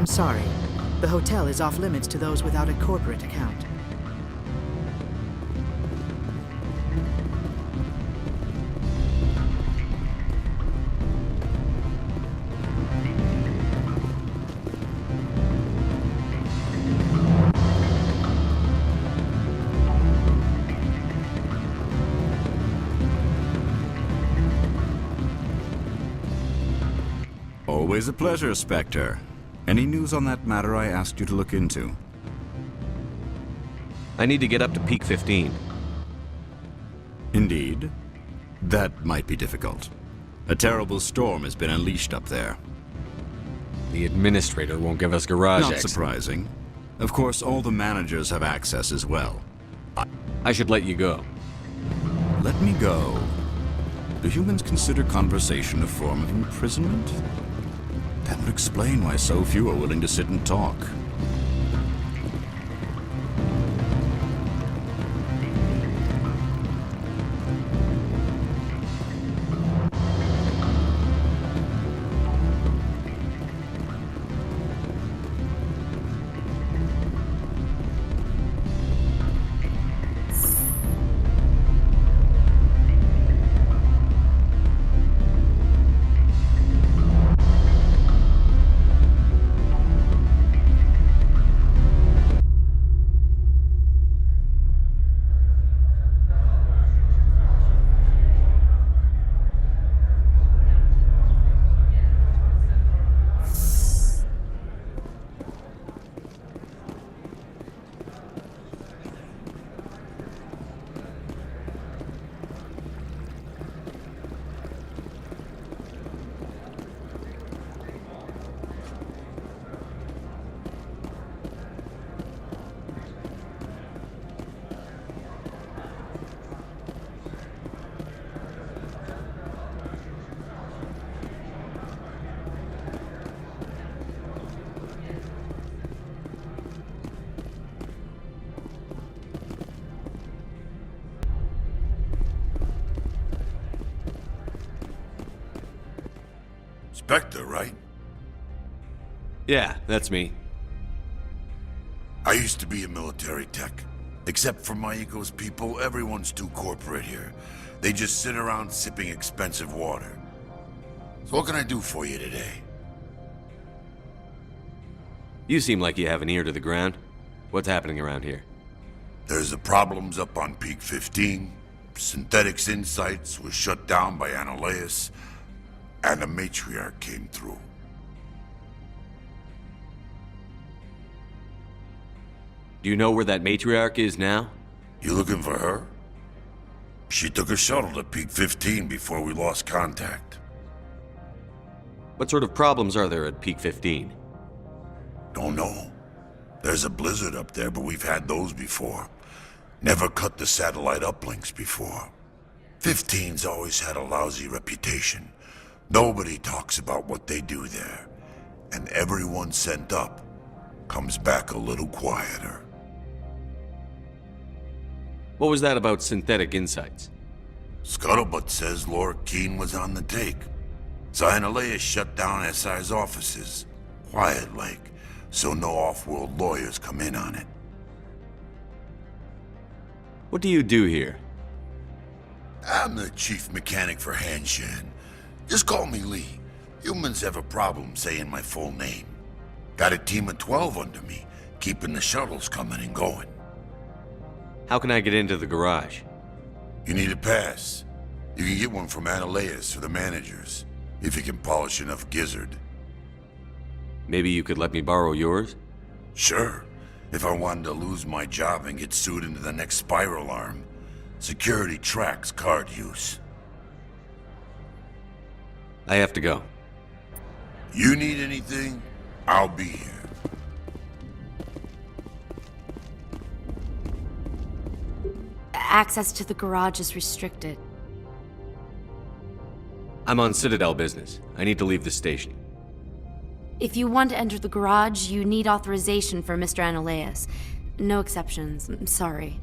I'm sorry. The hotel is off limits to those without a corporate account. Always a pleasure, Spectre. Any news on that matter I asked you to look into? I need to get up to peak 15. Indeed. That might be difficult. A terrible storm has been unleashed up there. The administrator won't give us garage Not access. surprising. Of course, all the managers have access as well. I should let you go. Let me go. Do humans consider conversation a form of imprisonment? That would explain why so few are willing to sit and talk. Spectre, right? Yeah, that's me. I used to be a military tech. Except for my ego's people, everyone's too corporate here. They just sit around sipping expensive water. So what can I do for you today? You seem like you have an ear to the ground. What's happening around here? There's the problems up on Peak 15. Synthetics Insights was shut down by Anileus, and the matriarch came through. Do you know where that matriarch is now? You looking for her? She took a shuttle to Peak 15 before we lost contact. What sort of problems are there at Peak 15? Don't know. There's a blizzard up there, but we've had those before. Never cut the satellite uplinks before. 15's always had a lousy reputation. Nobody talks about what they do there. And everyone sent up comes back a little quieter. What was that about Synthetic Insights? Scuttlebutt says Laura Keene was on the take. So Anileus shut down SI's offices. Quiet-like, so no off-world lawyers come in on it. What do you do here? I'm the chief mechanic for Hanshan. Just call me Lee. Humans have a problem saying my full name. Got a team of 12 under me, keeping the shuttles coming and going. How can I get into the garage? You need a pass. You can get one from Anileus or the managers, if you can polish enough gizzard. Maybe you could let me borrow yours? Sure, if I wanted to lose my job and get sued into the next spiral arm. Security tracks card use. I have to go. You need anything? I'll be here. Access to the garage is restricted. I'm on Citadel business. I need to leave the station. If you want to enter the garage, you need authorization for Mr. Anileus. No exceptions. I'm sorry.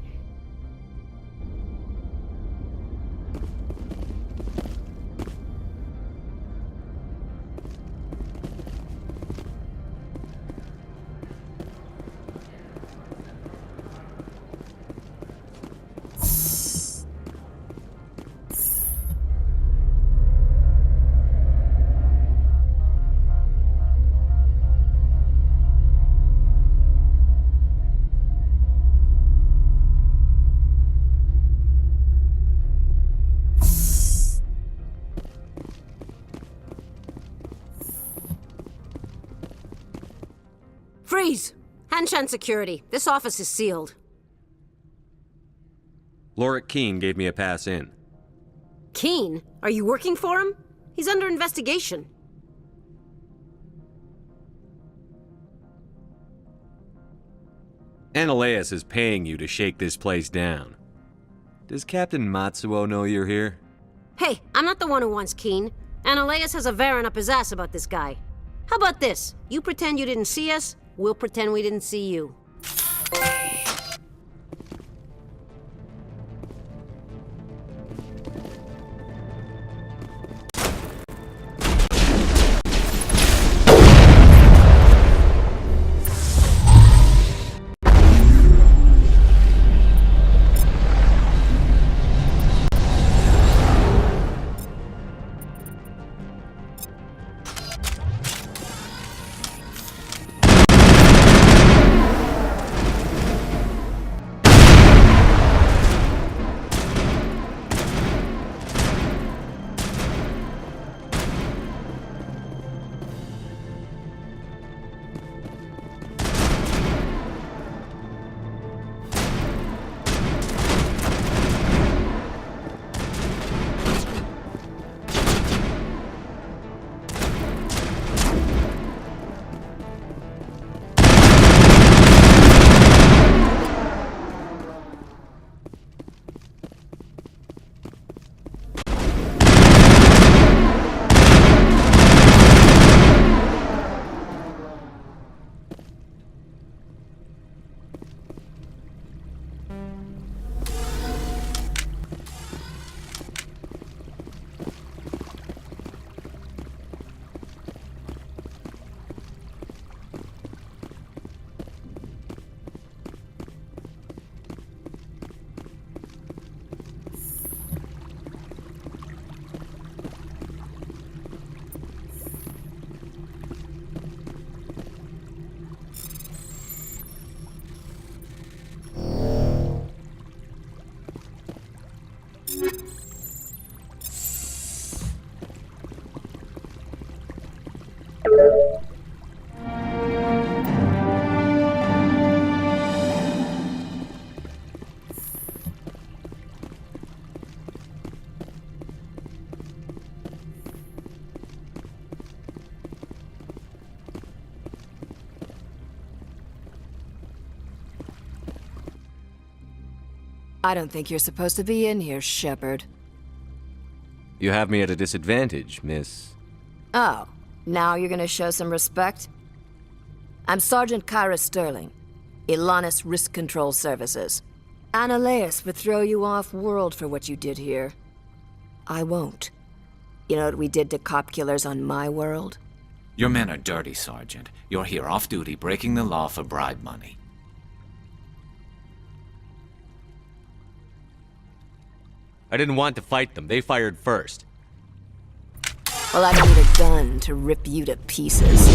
Freeze! Hanshan security. This office is sealed. Laura Keene gave me a pass in. Keene? Are you working for him? He's under investigation. Anileus is paying you to shake this place down. Does Captain Matsuo know you're here? Hey, I'm not the one who wants Keene. Anileus has a Varen up his ass about this guy. How about this? You pretend you didn't see us, we'll pretend we didn't see you. I don't think you're supposed to be in here, Shepard. You have me at a disadvantage, miss. Oh, now you're gonna show some respect? I'm Sergeant Kyra Sterling, Ilanis Risk Control Services. Anileus would throw you off-world for what you did here. I won't. You know what we did to cop killers on my world? Your men are dirty, Sergeant. You're here off-duty, breaking the law for bribe money. I didn't want to fight them. They fired first. Well, I don't need a gun to rip you to pieces.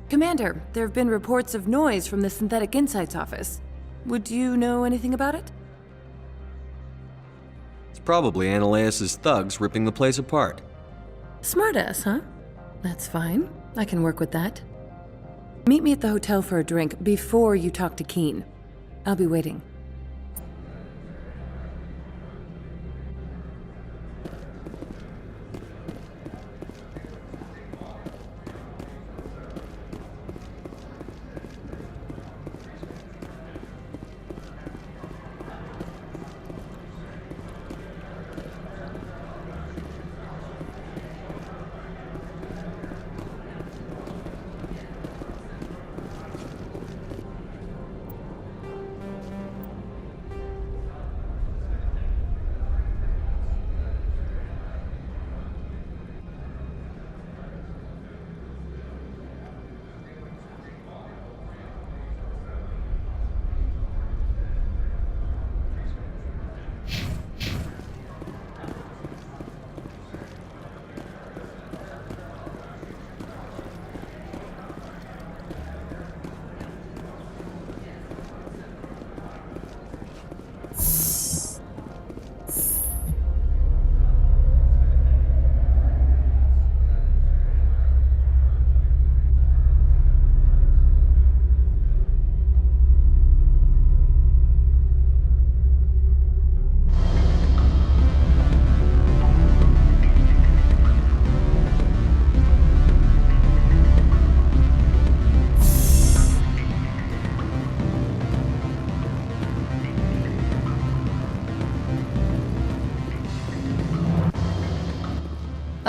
Commander, there have been reports of noise from the Synthetic Insights office. Would you know anything about it? It's probably Anileus' thugs ripping the place apart. Smartass, huh? That's fine. I can work with that. Meet me at the hotel for a drink before you talk to Keen. I'll be waiting.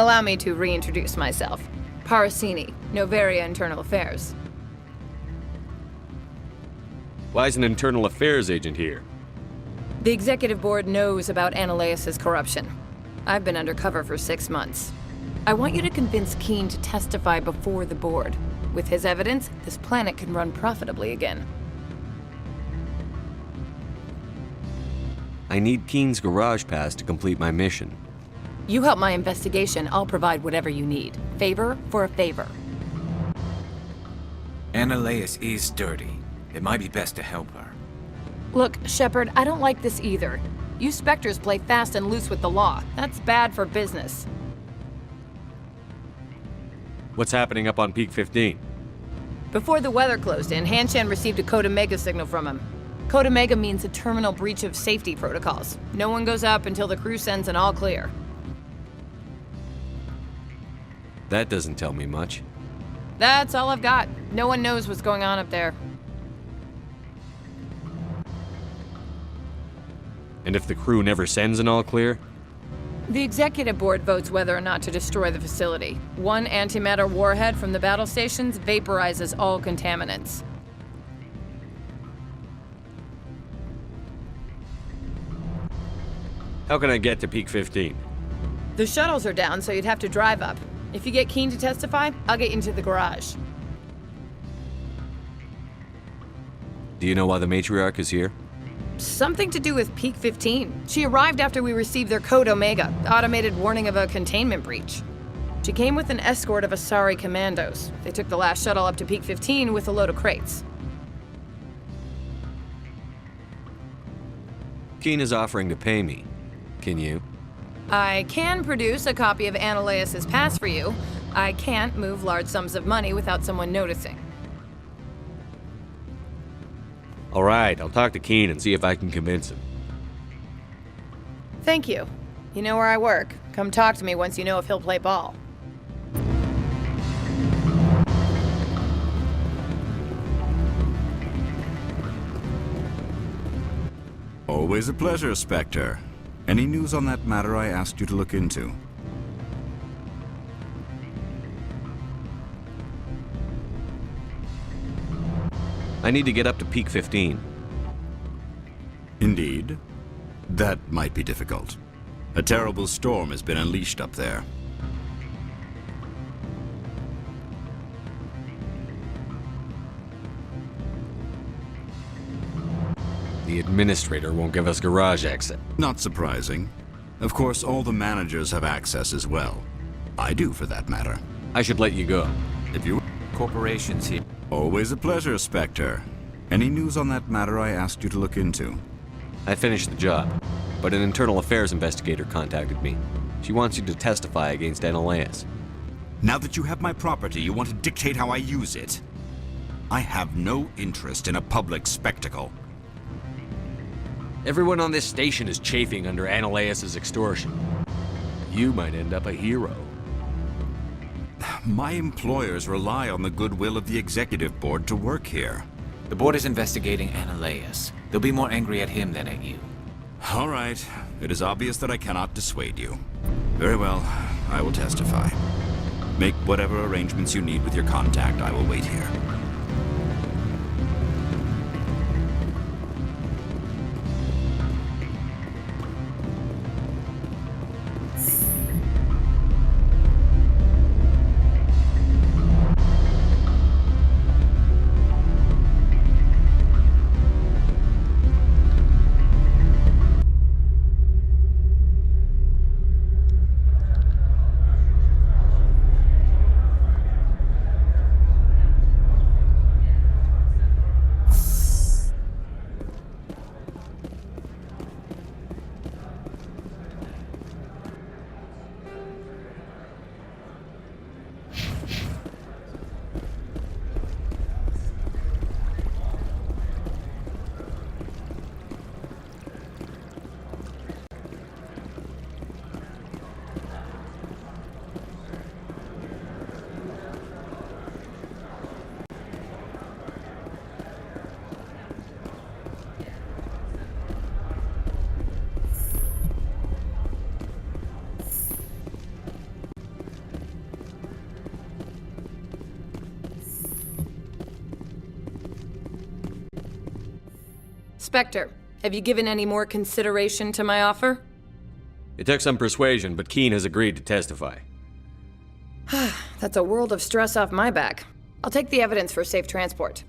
Allow me to reintroduce myself. Parasini, Noveria Internal Affairs. Why is an internal affairs agent here? The executive board knows about Anileus' corruption. I've been undercover for 6 months. I want you to convince Keene to testify before the board. With his evidence, this planet can run profitably again. I need Keene's garage pass to complete my mission. You help my investigation, I'll provide whatever you need. Favor for a favor. Anileus is dirty. It might be best to help her. Look, Shepard, I don't like this either. You Spectres play fast and loose with the law. That's bad for business. What's happening up on Peak 15? Before the weather closed in, Hanshan received a Code Omega signal from him. Code Omega means a terminal breach of safety protocols. No one goes up until the crew sends an all clear. That doesn't tell me much. That's all I've got. No one knows what's going on up there. And if the crew never sends an all clear? The executive board votes whether or not to destroy the facility. One antimatter warhead from the battle stations vaporizes all contaminants. How can I get to Peak 15? The shuttles are down, so you'd have to drive up. If you get Keene to testify, I'll get you into the garage. Do you know why the matriarch is here? Something to do with Peak 15. She arrived after we received their Code Omega, automated warning of a containment breach. She came with an escort of Asari commandos. They took the last shuttle up to Peak 15 with a load of crates. Keene is offering to pay me. Can you? I can produce a copy of Anileus' pass for you. I can't move large sums of money without someone noticing. All right, I'll talk to Keene and see if I can convince him. Thank you. You know where I work. Come talk to me once you know if he'll play ball. Always a pleasure, Spectre. Any news on that matter I asked you to look into? I need to get up to Peak 15. Indeed. That might be difficult. A terrible storm has been unleashed up there. The administrator won't give us garage access. Not surprising. Of course, all the managers have access as well. I do, for that matter. I should let you go. If you... Corporations here. Always a pleasure, Spectre. Any news on that matter I asked you to look into? I finished the job, but an internal affairs investigator contacted me. She wants you to testify against Anileus. Now that you have my property, you want to dictate how I use it? I have no interest in a public spectacle. Everyone on this station is chafing under Anileus' extortion. You might end up a hero. My employers rely on the goodwill of the executive board to work here. The board is investigating Anileus. They'll be more angry at him than at you. All right. It is obvious that I cannot dissuade you. Very well. I will testify. Make whatever arrangements you need with your contact. I will wait here. Spectre, have you given any more consideration to my offer? It took some persuasion, but Keene has agreed to testify. That's a world of stress off my back. I'll take the evidence for safe transport.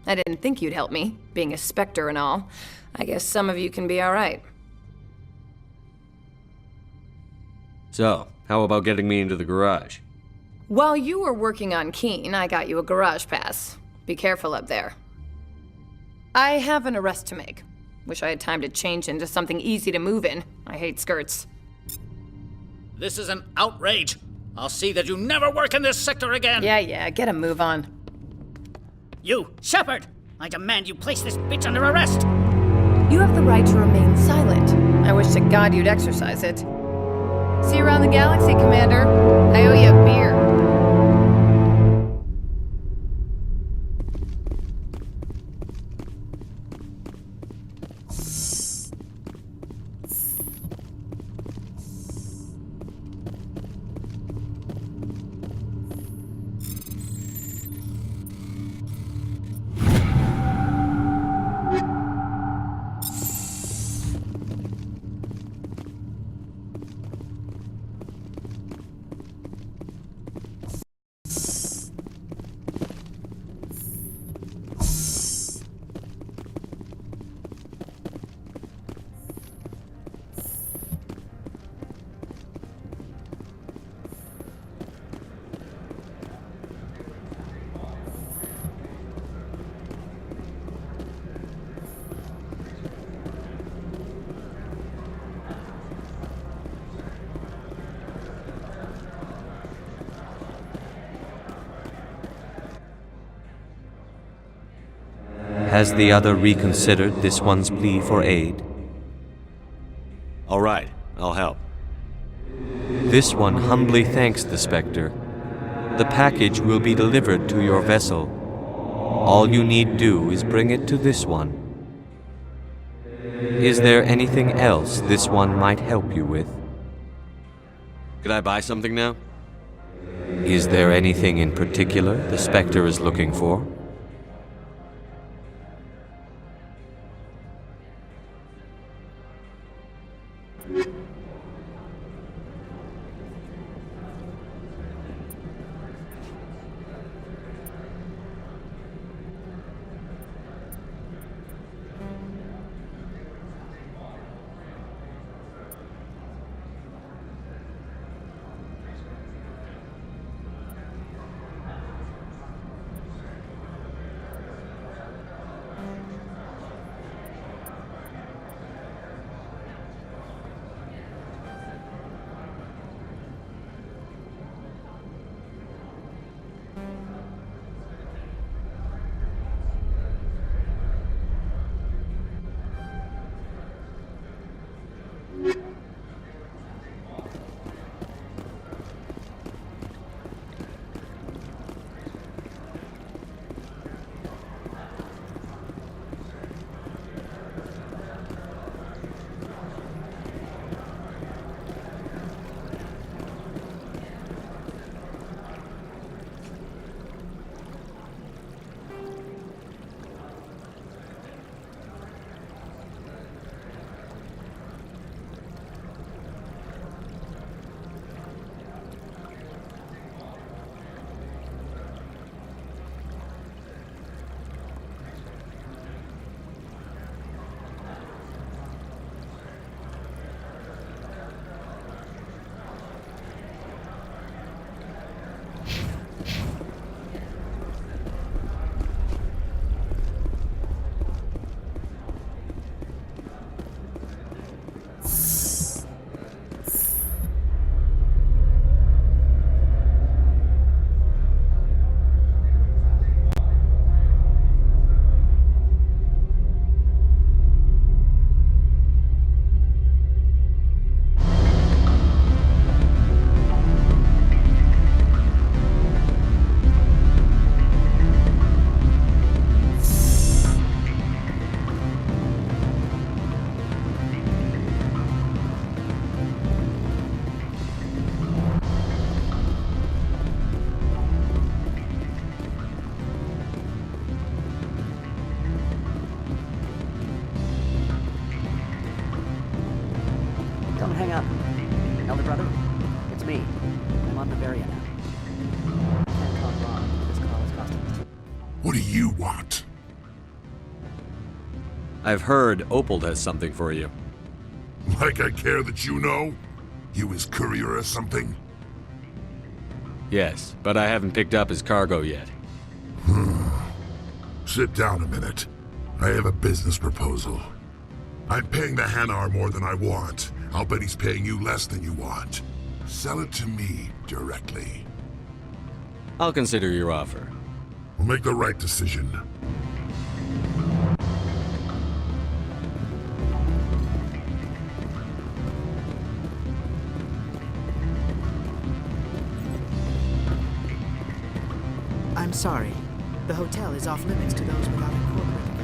I didn't think you'd help me, being a Spectre and all. I guess some of you can be alright. So, how about getting me into the garage? While you were working on Keene, I got you a garage pass. Be careful up there. I have an arrest to make. Wish I had time to change into something easy to move in. I hate skirts. This is an outrage. I'll see that you never work in this sector again. Yeah, get a move on. You, Shepard! I demand you place this bitch under arrest! You have the right to remain silent. I wish to God you'd exercise it. See you around the galaxy, Commander. I owe you a beer. Has the other reconsidered this one's plea for aid? All right, I'll help. This one humbly thanks the Spectre. The package will be delivered to your vessel. All you need do is bring it to this one. Is there anything else this one might help you with? Could I buy something now? Is there anything in particular the Spectre is looking for? you want? I've heard Opal has something for you. Like I care that you know? You his courier or something? Yes, but I haven't picked up his cargo yet. Sit down a minute. I have a business proposal. I'm paying the Hanar more than I want. I'll bet he's paying you less than you want. Sell it to me directly. I'll consider your offer. We'll make the right decision. I'm sorry. The hotel is off limits to those without a corporate account.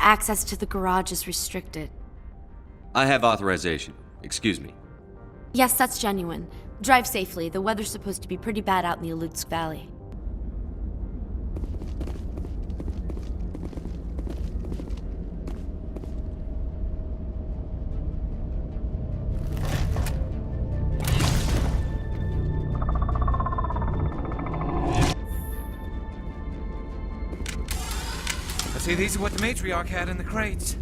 Access to the garage is restricted. I have authorization. Excuse me. Yes, that's genuine. Drive safely. The weather's supposed to be pretty bad out in the Alutsk Valley. See, these are what the matriarch had in the crates.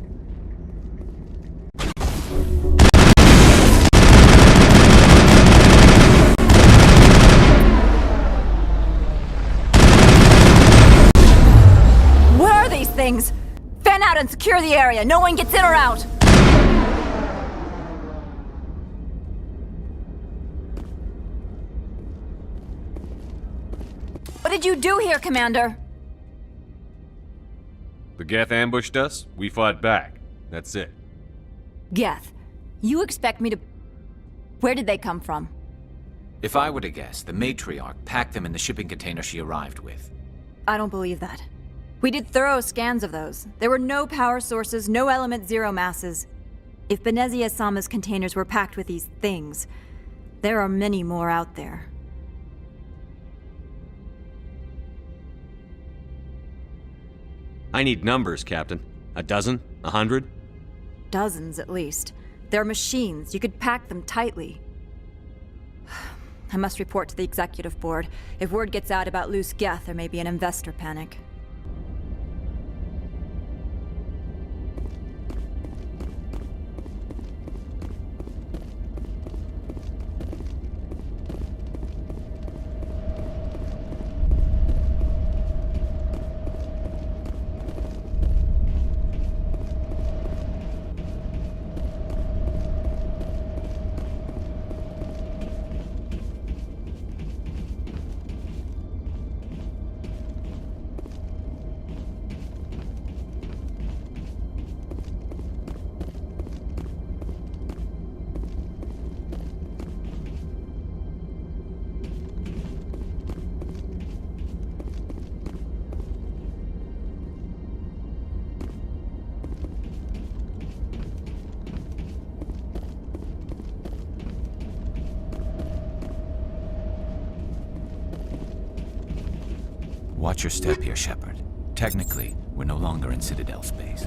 What are these things? Fan out and secure the area. No one gets in or out. What did you do here, Commander? The Geth ambushed us, we fought back. That's it. Geth, you expect me to... Where did they come from? If I were to guess, the matriarch packed them in the shipping container she arrived with. I don't believe that. We did thorough scans of those. There were no power sources, no element zero masses. If Benezia Sama's containers were packed with these things, there are many more out there. I need numbers, Captain. A dozen? 100? Dozens, at least. They're machines. You could pack them tightly. I must report to the executive board. If word gets out about loose Geth, there may be an investor panic. Watch your step here, Shepard. Technically, we're no longer in Citadel space.